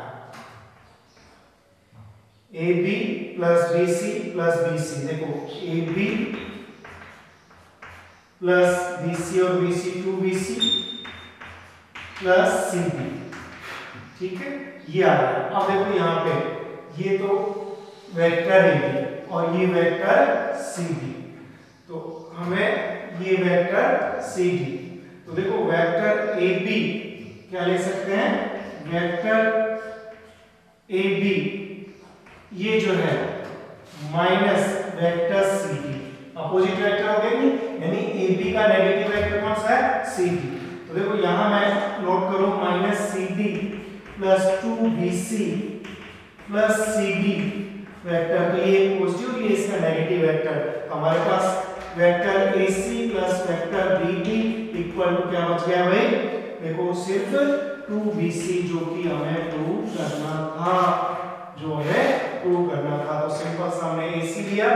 AB plus BC plus BC, देखो AB प्लस BC और BC 2BC प्लस CD, ठीक है ये आ रहा है। अब देखो यहाँ पे ये तो वेक्टर AB और ये वेक्टर CD, तो हमें ये वेक्टर CD, तो देखो वेक्टर AB क्या ले सकते हैं, वेक्टर AB ये जो है minus vector CD, opposite vector हो गए, यानी AB का नेगेटिव वेक्टर कौन सा है CD, तो देखो यहां मैं नोट करूं minus CD plus 2BC plus CD vector, तो ये पॉजिटिव ये इसका नेगेटिव वेक्टर, तो हमारे पास vector AC plus vector BD equal to क्या बच गया भाई, देखो सिर्फ 2BC जो कि हमें प्रूव करना था, जो है प्रूव करना था। तो सिंपल सा हमने AC लिया,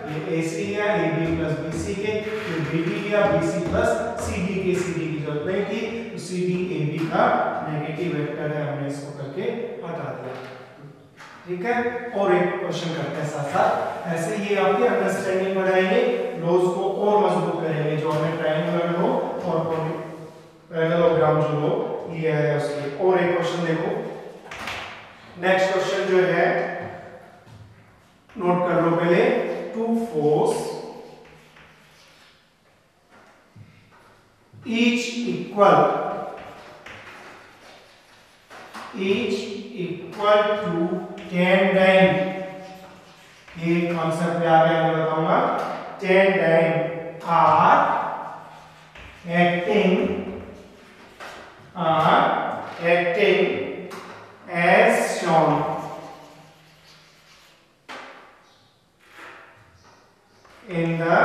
ये AC लिया AB प्लस BC के, फिर BD लिया BC प्लस CD के, CD की जरूरत नहीं थी, तो CD AB का नेगेटिव वेक्टर है, हमने इसको करके हटा दिया, ठीक है। और एक क्वेश्चन करते हैं साथ साथ, ऐसे ये आपकी अंडरस्टैंडिंग बढ़ाएंगे, लॉज को और मजबूत करेंगे, जो हमें ट्रायंगुलर लो और पैरेललोग्राम जो लो लिया है उसके। और एक क्वेश्चन देखो, नेक्स्ट क्वेश्चन जो है नोट कर लो पहले, two force each equal to 10 dyne, ये कॉन्सेप्ट पे आ गया, मैं बताऊंगा 10 dyne are acting as shown in the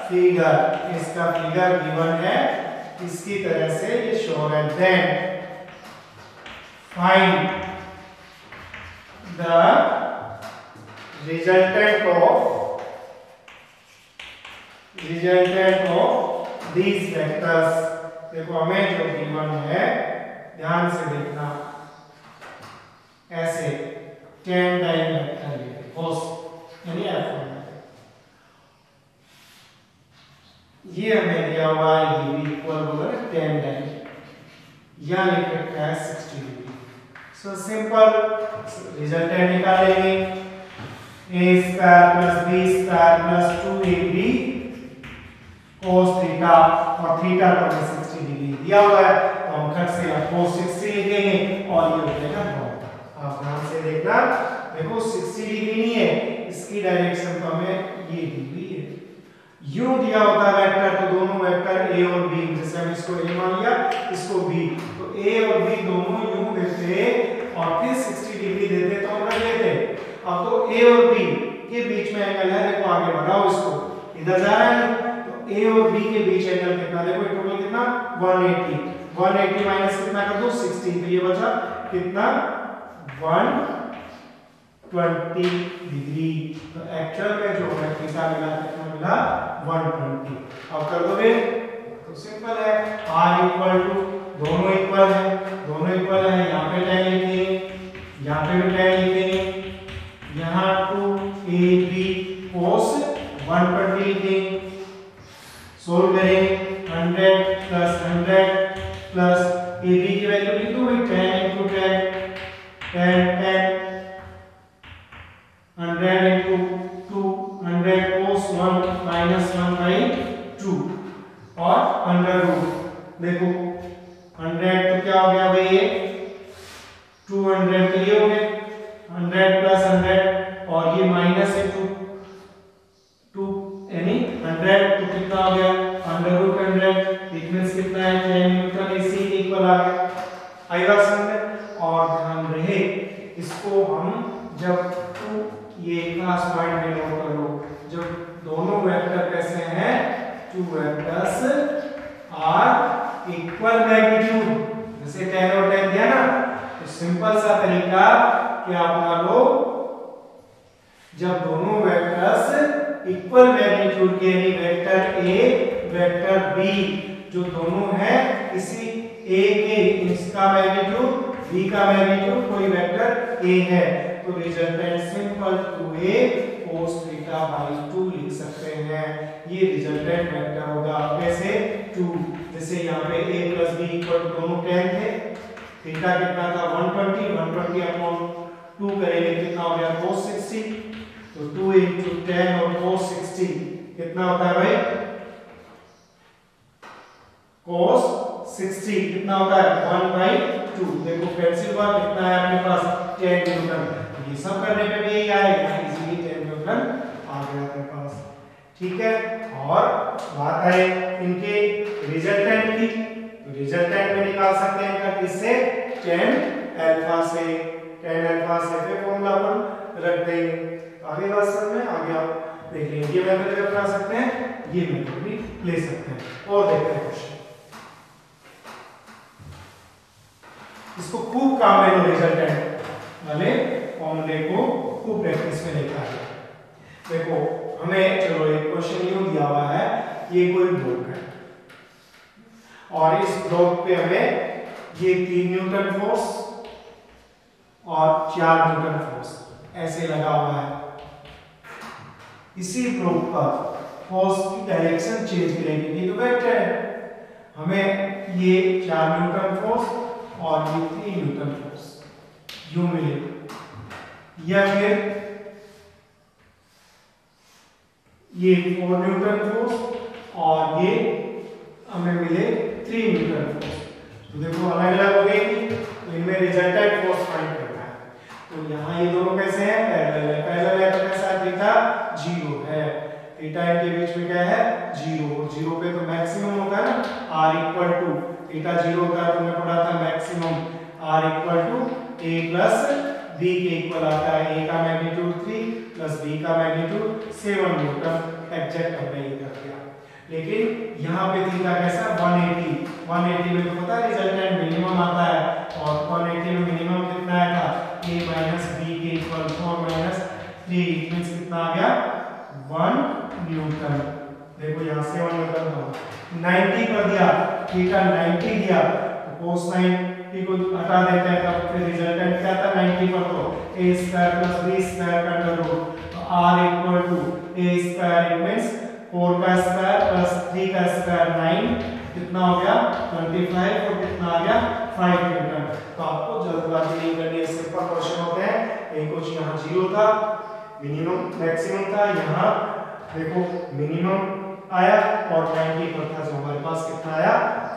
figure, इसका फिगर गिवन है इसकी तरह से ये शो है। Then find the resultant of these vectors, देखो हमें जो गिवन है ध्यान से देखना, ऐसे 10 डाइन वेक्टर यानी F1, ये हमें दिया हुआ है ये भी इक्वल होगा 10 डाइन, यहां लिख रखा है 60 डिग्री। सो सिंपल रिजल्टेंट निकालेंगे, a square plus b square plus 2ab cos theta, और थीटा तो हमें 60 डिग्री दिया हुआ है, तो हम खट से cos 60 लिखेंगे और ये हो जाएगा 9। आप ध्यान से देखना, देखो 60 डिग्री नहीं है, इसकी डायरेक्शन तो हमें ये दी हुई है, यूं दिया होता वेक्टर तो दोनों वेक्टर a और b, जैसे हम इसको a मान लिया इसको b, तो a और b दोनों यूं देते और फिर 60 डिग्री देते तो हम रख लेते। अब तो a और b के बीच में एंगल है, देखो आगे बढ़ाओ इसको, इधर जा रहा है, तो a और b के बीच एंगल कितना, देखो टोटल कितना 180, 180 माइनस कितना कर दो 16, तो ये बचा कितना 120 डिग्री, तो एक्चुअल में जो है थीटा मिला कितना मिला 120। अब कर दोगे तो सिंपल है, r इक्वल टू दोनों इक्वल है, यहाँ पे tan लिखेंगे, यहाँ पे भी tan लिखेंगे, यहाँ 2ab cos 120 लिखेंगे, सोल्व करेंगे 100 प्लस 100 प्लस ab की वैल्यू लिख दो भाई 10 into 10 100 into 2 100 cos 1 minus 1 by 2 और अंडर रूट तो ये हो गए 100 प्लस 100 और ये माइनस है 2 यानी 100 तो कितना हो गया अंडर रूट 100 इट मींस कितना है 10 न्यूटन इसी इक्वल आ गया। आई बात समझ में। और ध्यान रहे इसको हम जब ये क्लास पॉइंट में नोट कर लो, जब दोनों वेक्टर कैसे हैं, two vectors are equal magnitude, जैसे 10 और 10 दिया ना, तो सिंपल सा तरीका क्या अपना लो, जब दोनों वेक्टर्स इक्वल मैग्नीट्यूड के यानी वेक्टर ए वेक्टर बी जो दोनों हैं इसी ए के इसका मैग्नीट्यूड बी का मैग्नीट्यूड कोई वेक्टर ए है तो resultant simple 2a cos theta by 2 लिख सकते हैं। ये रिजल्टेंट वेक्टर होगा कैसे 2, जैसे यहाँ पे a प्लस b इक्वल दोनों 10 थे, थीटा कितना था 120 अपॉन 2 करेंगे कितना हो गया cos 60, तो 2 into 10 और cos 60 कितना होता है भाई cos 60 कितना होता है 1/2। देखो पेंसिल बार कितना है अपने पास 10 न्यूटन, ये सब करने पे भी यही आएगा इजीली 10 न्यूटन आ गया अपने पास। ठीक है, और बात है इनके रिजल्टेंट की, तो रिजल्टेंट में निकाल सकते हैं इनका किससे tan अल्फा से, tan अल्फा से फिर फॉर्मूला पर रख देंगे। आगे बात समझ में आ गया, देख लेंगे ये मेथड भी अपना सकते हैं, ये मेथड भी ले सकते हैं। और देखते हैं क्वेश्चन, इसको खूब काम में लो, रिजल्टेंट वाले फॉर्मूले को खूब प्रैक्टिस में लेकर आइए। देखो हमें चलो एक क्वेश्चन यूं दिया हुआ है, ये कोई ब्लॉक है और इस ब्लॉक पे हमें ये 3 न्यूटन फोर्स और 4 न्यूटन फोर्स ऐसे लगा हुआ है। इसी ब्लॉक पर फोर्स की डायरेक्शन चेंज करेंगे, ये तो वेक्टर है, हमें ये 4 न्यूटन फोर्स और ये 3 न्यूटन फोर्स यूं मिले, या फिर ये 4 न्यूटन फोर्स और ये हमें मिले 3 न्यूटन फोर्स। तो देखो अलग अलग हो गई, तो इनमें रिजल्टेंट फोर्स फाइंड करना है। तो यहाँ ये दोनों कैसे हैं पैरेलल है, पैरेलल है तो कैसा थीटा 0 है, थीटा इनके बीच में क्या है 0, और 0 पे तो मैक्सिमम होगा ना r इक्वल टू थीटा 0 होता है, तुमने पढ़ा था maximum r equal to a plus b के इक्वल आता है, a का मैग्नीट्यूड 3 प्लस b का मैग्नीट्यूड 7 न्यूटन, एग्जैक्ट हमने ये कर दिया। लेकिन यहाँ पे थीटा कैसा 180 में तो पता है रिजल्टेंट मिनिमम आता है, और 180 में मिनिमम कितना आएगा a माइनस b के इक्वल 4 माइनस 3 मींस कितना आ गया 1 न्यूटन। देखो यहाँ से 1 न्यूटन था, 90 कर दिया, थीटा 90 दिया तो cos 90 को हटा देते हैं, तब फिर रिजल्टेंट क्या था 90 पर तो a square plus b square का अंडर रूट, तो r equal to a square it means 4 का स्क्वायर प्लस 3 का स्क्वायर 9 कितना हो गया 25 और कितना आ गया 5 न्यूटन। तो आपको जल्दबाजी नहीं करनी है, सिंपल क्वेश्चन होते हैं। एक कुछ यहाँ 0 था, मिनिमम मैक्सिमम था, यहाँ देखो मिनिमम आया और 90 पर था, जो हमारे पास कितना आया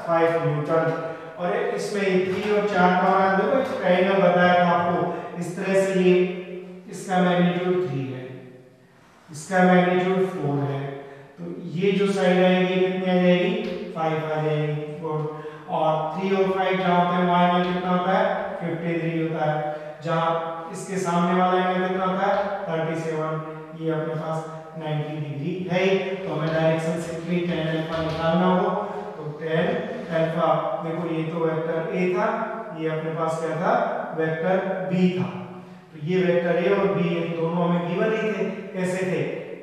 5 न्यूटन। और इसमें 3 और 4 का मान देखो ट्रायंगल बताया था आपको, इस तरह से ये इसका मैग्नीट्यूड 3 है, इसका मैग्नीट्यूड 4 है, तो ये जो साइड आएगी कितनी आ जाएगी 5 आ जाएगी, और 3 और 5 जहाँ होते हैं y में कितना होता है 53 होता है, जहाँ इसके सामने वाला एंगल कितना होता है 37, ये अपने पास 90 डिग्री है। तो हमें डायरेक्शन सिंपली tan अल्फा निकालना हो, तो tan अल्फा देखो ये तो वेक्टर a था, ये अपने पास क्या था वेक्टर b था, तो ये वेक्टर a और b दोनों हमें गिवन ही थे, कैसे थे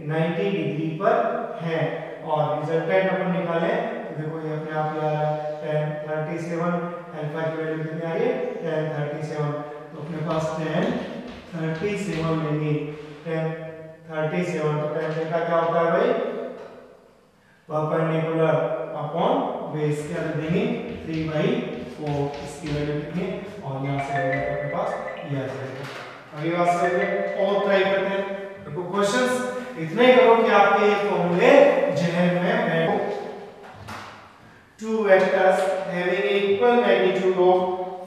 90 डिग्री पर है, और रिजल्टेंट अपन निकाले तो देखो ये अपने आप ही आ रहा है tan 37, अल्फा की वैल्यू कितनी आ रही है tan 37, तो अपने पास tan 37 लेंगे, tan 37 तो tan थीटा क्या होता है भाई परपेंडिकुलर अपॉन बेस, क्या देंगे 3/4, इसकी वैल्यू कितनी और यहाँ से अपने पास ये आ जाएगा। अभी बात समझिए और ट्राई करते हैं। देखो क्वेश्चंस इतने करो कि आपके ये फॉर्मूले जहन में बैठो। Two vectors having equal magnitude of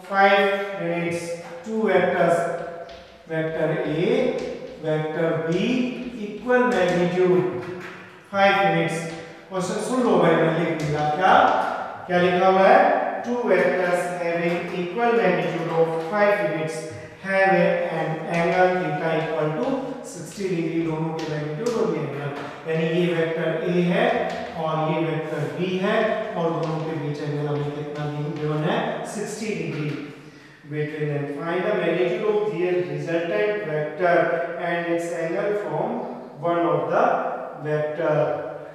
5 units two vectors, vector A vector B equal magnitude 5 units. Question सुन लो भाई, मैं लिख दिया क्या क्या लिखा हुआ है, two vectors having equal magnitude of 5 units have an angle theta equal to 60 degree, दोनों के मैग्नीट्यूड और ये एंगल, यानी ये वेक्टर ए है और ये वेक्टर बी है और दोनों के बीच एंगल हमें कितना गिवन है, 60 degree between them. Find the magnitude of the resultant vector and its angle from one of the vector.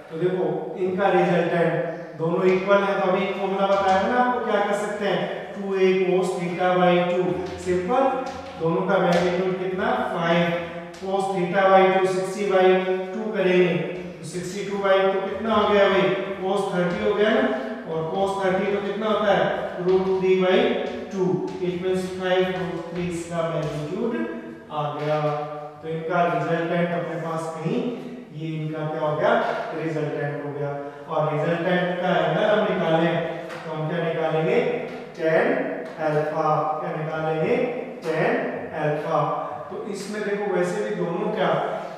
तो देखो इनका रिजल्टेंट दोनों इक्वल है, तो अभी एक फॉर्मूला बताया था ना आपको, क्या कर सकते हैं 2a cos theta by 2, simple, दोनों का मैग्नीट्यूड कितना 5, cos थीटा बाई 2 60 बाई 2 करेंगे तो 62 बाई तो कितना हो गया भाई, cos 30 हो गया ना, और cos 30 तो कितना होता है √3 बाई 2, इट मींस 5√3 इसका मैग्नीट्यूड आ गया। तो इनका रिजल्टेंट अपने पास कहीं, ये इनका क्या हो गया, रिजल्टेंट हो गया, और रिजल्टेंट का एंगल हम निकालें तो हम क्या निकालेंगे, tan अल्फा, क्या निकालेंगे tan अल्फा। तो इसमें देखो वैसे भी दोनों क्या,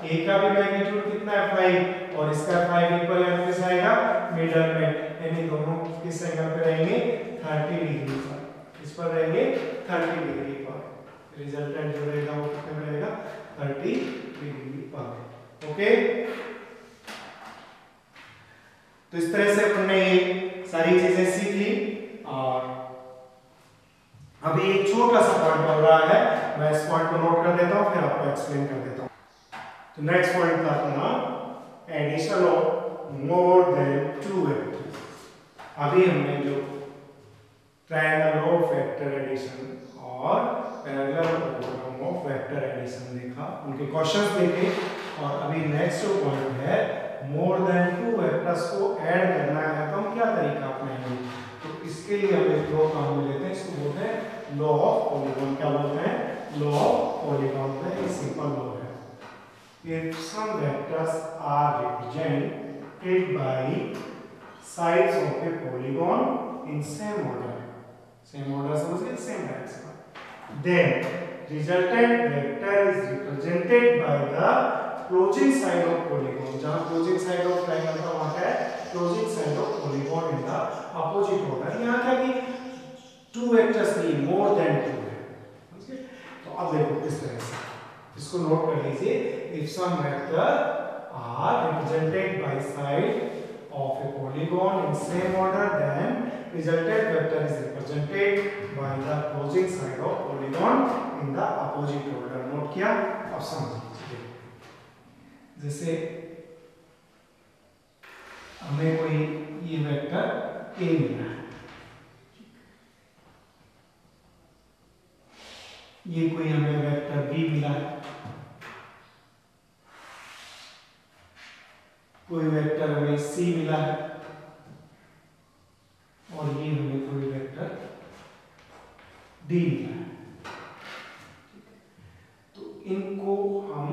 ए का भी मैग्नीट्यूड कितना है 5 और इसका 5 इक्वल है, किस आएगा मिडल में, यानी दोनों किस एंगल पे रहेंगे 30 डिग्री पर, इस पर रहेंगे 30 डिग्री पर, रिजल्टेंट जो रहेगा वो कितने में रहेगा 30 डिग्री पर। ओके, तो इस तरह से अपन ने ये सारी चीजें सीख ली, और अभी एक छोटा सा पॉइंट बन रहा है, मैं इस पॉइंट को नोट कर देता हूं फिर आपको एक्सप्लेन कर देता हूं। तो नेक्स्ट पॉइंट था अपना addition of more than 2 vectors. अभी हमने जो ट्रायंगल ऑफ वेक्टर एडिशन और पैरेलल ऑफ वेक्टर एडिशन देखा, उनके क्वेश्चंस देखे, और अभी नेक्स्ट जो पॉइंट है मोर देन 2 वेक्टर्स को ऐड करना है, तो हम क्या तरीका अपनाएंगे, तो इसके लिए हम एक लॉ काम लेते हैं, इसको बोलते हैं लॉ ऑफ पॉलीगॉन। क्या बोलते हैं, लॉ ऑफ पॉलीगॉन में एक सिंपल लॉ है, if some vectors are represented by sides of a polygon in same order समझ गए, same direction, then resultant vector is represented by the closing side of polygon, जहां closing side of triangle का वहां क्या है, closing side of polygon in the opposite order। यहाँ क्या कि 2 वेक्टर्स नहीं, more than 2 है, समझ गए। तो अब देखो किस तरह से, इसको नोट कर लीजिए, if some vector are represented by side of a polygon in same order, then resultant vector is represented by the closing side of polygon in the opposite order। Note किया, अब समझिए, जैसे हमें कोई ये वेक्टर ए मिला है, ये कोई हमें वेक्टर बी मिला है, कोई वेक्टर हमें सी मिला है, और ये हमें कोई वेक्टर डी मिला है। तो इनको हम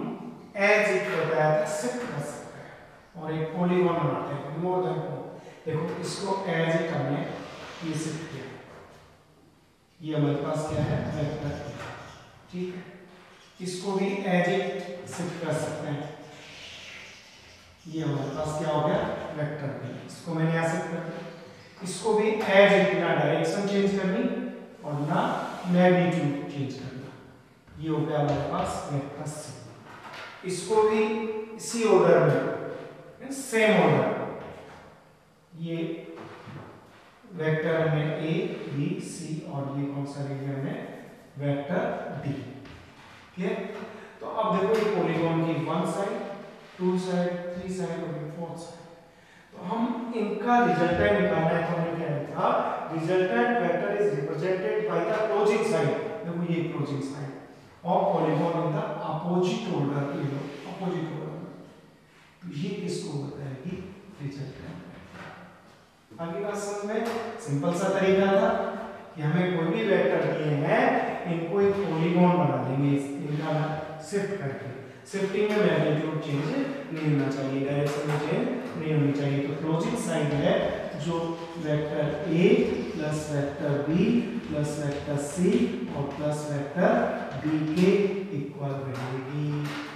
एज इट बताया था शिफ्ट कर सकते हैं और एक पॉलीगॉन बनाते हैं, मोर देन 4। देखो इसको एज इट हमने ये शिफ्ट किया, ये हमारे पास क्या है वेक्टर, ठीक है, इसको भी एज इट शिफ्ट कर सकते हैं, ये हमारे पास क्या हो गया वेक्टर बी, इसको मैंने यहाँ शिफ्ट कर दिया, इसको भी एज इट, ना डायरेक्शन चेंज करनी और ना मैग्नीट्यूड चेंज करना, ये हो गया हमारे पास वेक्टर सी। इसको भी इसी ऑर्डर में, सेम ऑर्डर, ये वेक्टर में ए बी सी, और ये कौन सा एरिया में वेक्टर डी, ठीक है। तो अब देखो ये पॉलीगॉन की 1 साइड 2 साइड 3 साइड और 4 साइड, तो हम इनका रिजल्टेंट निकालना है, तो हमने क्या लिखा, resultant vector is represented by the closing side, देखो ये closing side of polygon in the opposite order, ये अपोजिट ऑर्डर, तो ये किसको बताएगी रिजल्टेंट। आगे बात समझ में, सिंपल सा तरीका था कि हमें कोई भी वेक्टर दिए हैं, इनको एक पॉलीगॉन बना देंगे, इनका शिफ्ट करके, शिफ्टिंग में मैग्नीट्यूड चेंज नहीं होना चाहिए, डायरेक्शन में चेंज नहीं होनी चाहिए। तो क्लोजिंग साइड है जो vector A plus vector B plus vector C और प्लस वेक्टर डी के इक्वल रहेगी।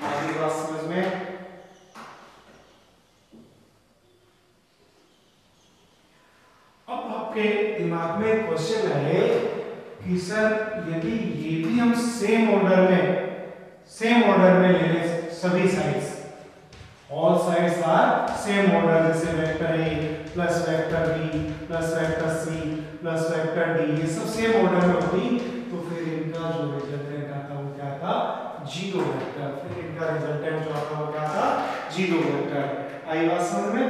आगे बात समझ में? अब आपके दिमाग में क्वेश्चन आए कि सर यदि ये भी हम सेम ऑर्डर में ले लें सभी sides, all sides are same order, जैसे vector A plus vector B plus vector C plus vector D, ये सब सेम ऑर्डर में होती, तो फिर इनका जो रिजल्टेंट आता वो क्या था? Zero vector. फिर इनका रिजल्टेंट जो आता वो क्या था? Zero vector. आई बात समझ में?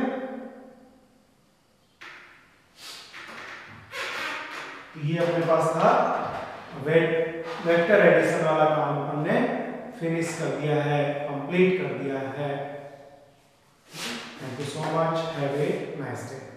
ये अपने पास था वेक्टर एडिशन वाला काम, हमने फिनिश कर दिया है, कंप्लीट कर दिया है। Thank you so much, have a nice day.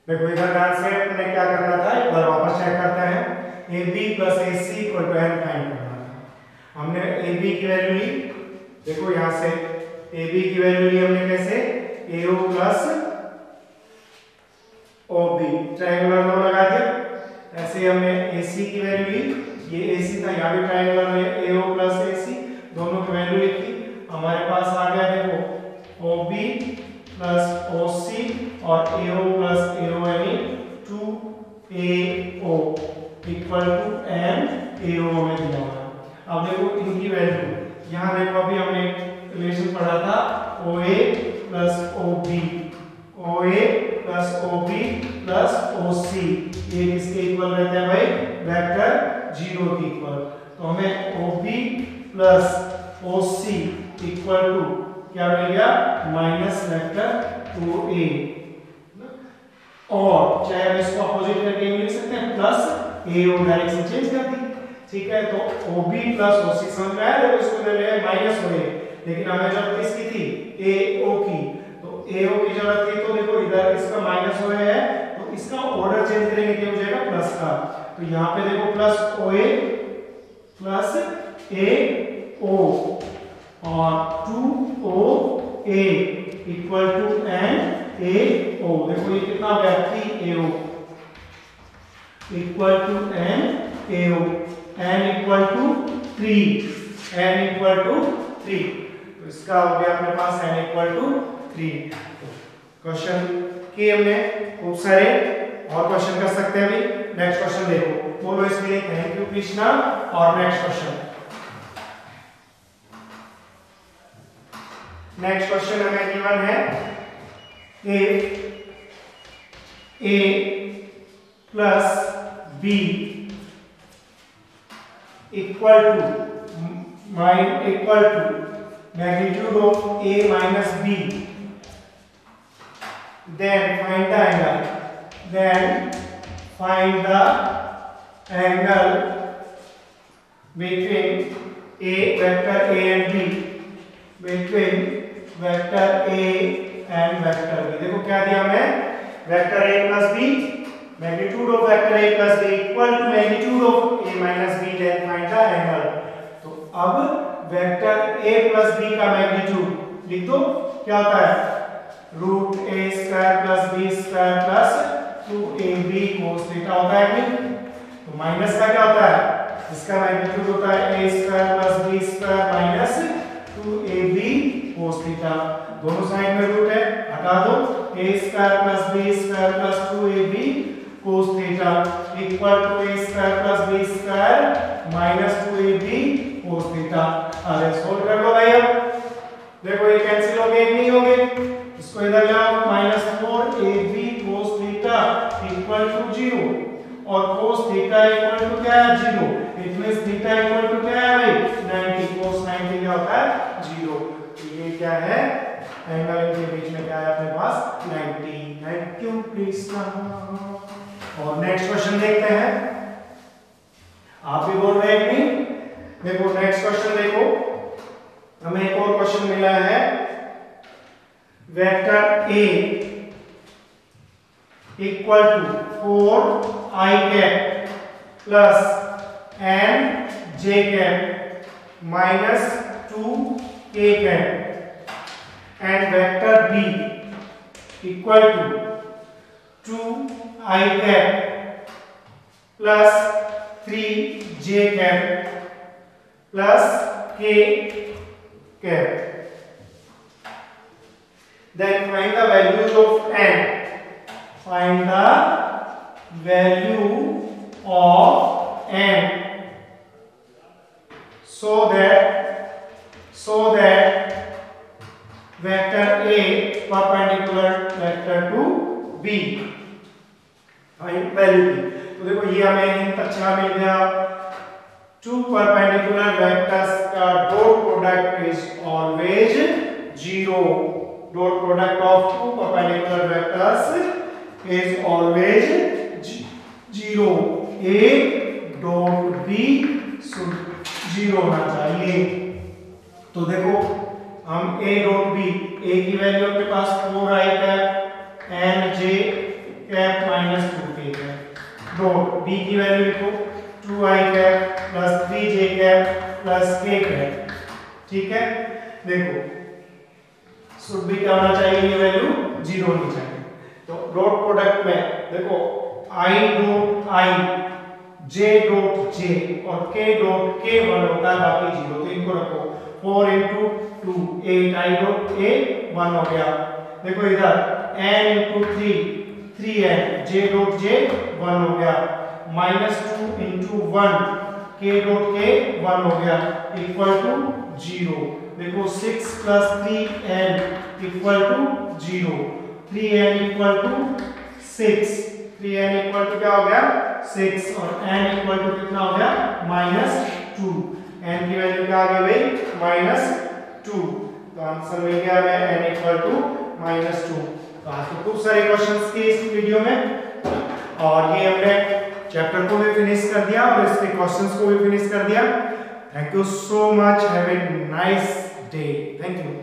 देखो इधर ध्यान से अपने क्या करना था, एक बार वापस चेक करते हैं। A B plus A C equal to N find करना था। हमने ए बी की वैल्यू ली, देखो यहां से ए बी की वैल्यू ली हमने कैसे, A O plus O B, triangular law लगा दिया। ऐसे हमने ए सी की वैल्यू ली, ये ए सी था, यहाँ भी ट्रायंगुलर में ए ओ प्लस ए सी, दोनों की वैल्यू लिखी। हमारे पास आ गया देखो ओ बी प्लस ओ सी और ए ओ प्लस ए ओ यानी 2AO equal to N A O में दिया हुआ है। अब देखो इनकी वैल्यू, यहाँ देखो अभी हमने रिलेशन पढ़ा था OA plus OB, OA plus OB plus OC, ये किसके इक्वल रहते हैं भाई, वेक्टर 0 के इक्वल। तो हमें OB plus OC equal to क्या मिल गया, माइनस वेक्टर 2A, और चाहे हम इसको अपोजिट करके लिख सकते हैं प्लस AO, डायरेक्शन चेंज कर दी, ठीक है। तो OB प्लस OC समझ में आया, देखो इसको ले ले माइनस हो गए, लेकिन हमें जरूरत किसकी थी, AO की, तो AO की जरूरत थी। तो देखो इधर इसका माइनस हो गया है, तो इसका ऑर्डर चेंज करेंगे क्या हो जाएगा, प्लस का। तो यहाँ पे देखो प्लस OA प्लस AO और 2OA इक्वल टू NAO, देखो ये कितना हो गया, 3AO equal to NAO, n equal to 3, n equal to 3, तो इसका हो गया अपने पास n इक्वल टू 3। क्वेश्चन किए हमने खूब सारे, और क्वेश्चन कर सकते हैं अभी। नेक्स्ट क्वेश्चन देखो, बोलो इसके लिए थैंक यू कृष्णा। और नेक्स्ट क्वेश्चन, नेक्स्ट क्वेश्चन हमें गिवन है A plus B equal to magnitude of A minus B, then find the angle between vector A and B, between vector A and vector B। देखो क्या दिया हमें, vector A plus B, magnitude of vector A plus B equal to magnitude of A minus B, then find the angle. तो अब vector A plus B का magnitude लिख दो, क्या होता है, root A square plus B square plus 2AB cos theta होता है कि, तो माइनस का क्या होता है, इसका मैग्नीट्यूड होता है A square plus B square minus 2AB cos theta, दोनों साइड में रूट है, हटा दो, A square plus B square plus 2AB cos theta equal to A square plus B square minus 2AB cos theta. अरे solve कर लो भाई, अब देखो ये कैंसिल हो गए, नहीं हो गए, इसको इधर ले आओ, minus 4AB cos theta equal to 0, और cos थीटा इक्वल टू क्या है, 0, it means theta equal to क्या है भाई, 90, cos 90 क्या होता है, 0। तो ये क्या है, एंगल इनके बीच में क्या है अपने पास, 90। Thank you Krishna. और नेक्स्ट क्वेश्चन देखते हैं, आप भी बोल रहे हैं कि नहीं, देखो नेक्स्ट क्वेश्चन देखो, हमें एक और क्वेश्चन मिला है, vector A equal to 4i cap plus nj cap minus 2k cap and vector B equal to 2i cap plus 3j cap plus k cap. Then find the values of n. Find the value of n so that vector A perpendicular vector to B. Find value की, तो देखो ये हमें hint अच्छा मिल गया, to perpendicular vectors का dot product is always 0। Dot product of two perpendicular vectors is always 0. A dot B should 0 होना चाहिए। तो देखो हम A dot B, A की वैल्यू अपने पास 4i cap, n j cap minus 2k cap dot b की value लिखो 2i cap plus 3j cap plus k cap. ठीक है, देखो शुड भी क्या होना चाहिए, ये वैल्यू 0 होनी चाहिए। तो डॉट प्रोडक्ट में देखो i dot i j dot j और k डॉट k 1 होता है, बाकी 0, तो इनको रखो 4 into 2 8 i डॉट a 1 हो गया। देखो इधर n into 3 3n j dot j 1 हो गया, minus 2 into 1 k dot k 1 हो गया इक्वल टू 0। देखो 6 plus 3n equal to 0, 3n equal to 6, 3n equal to क्या हो गया 6 और n इक्वल टू कितना हो गया -2। n की वैल्यू क्या आ गई भाई -2, तो आंसर मिल गया हमें n इक्वल टू -2। तो आज तो खूब सारे क्वेश्चंस के इस वीडियो में, और ये हमने चैप्टर को भी फिनिश कर दिया और इसके क्वेश्चंस को भी फिनिश कर दिया। Thank you so much. Have a nice day. Thank you.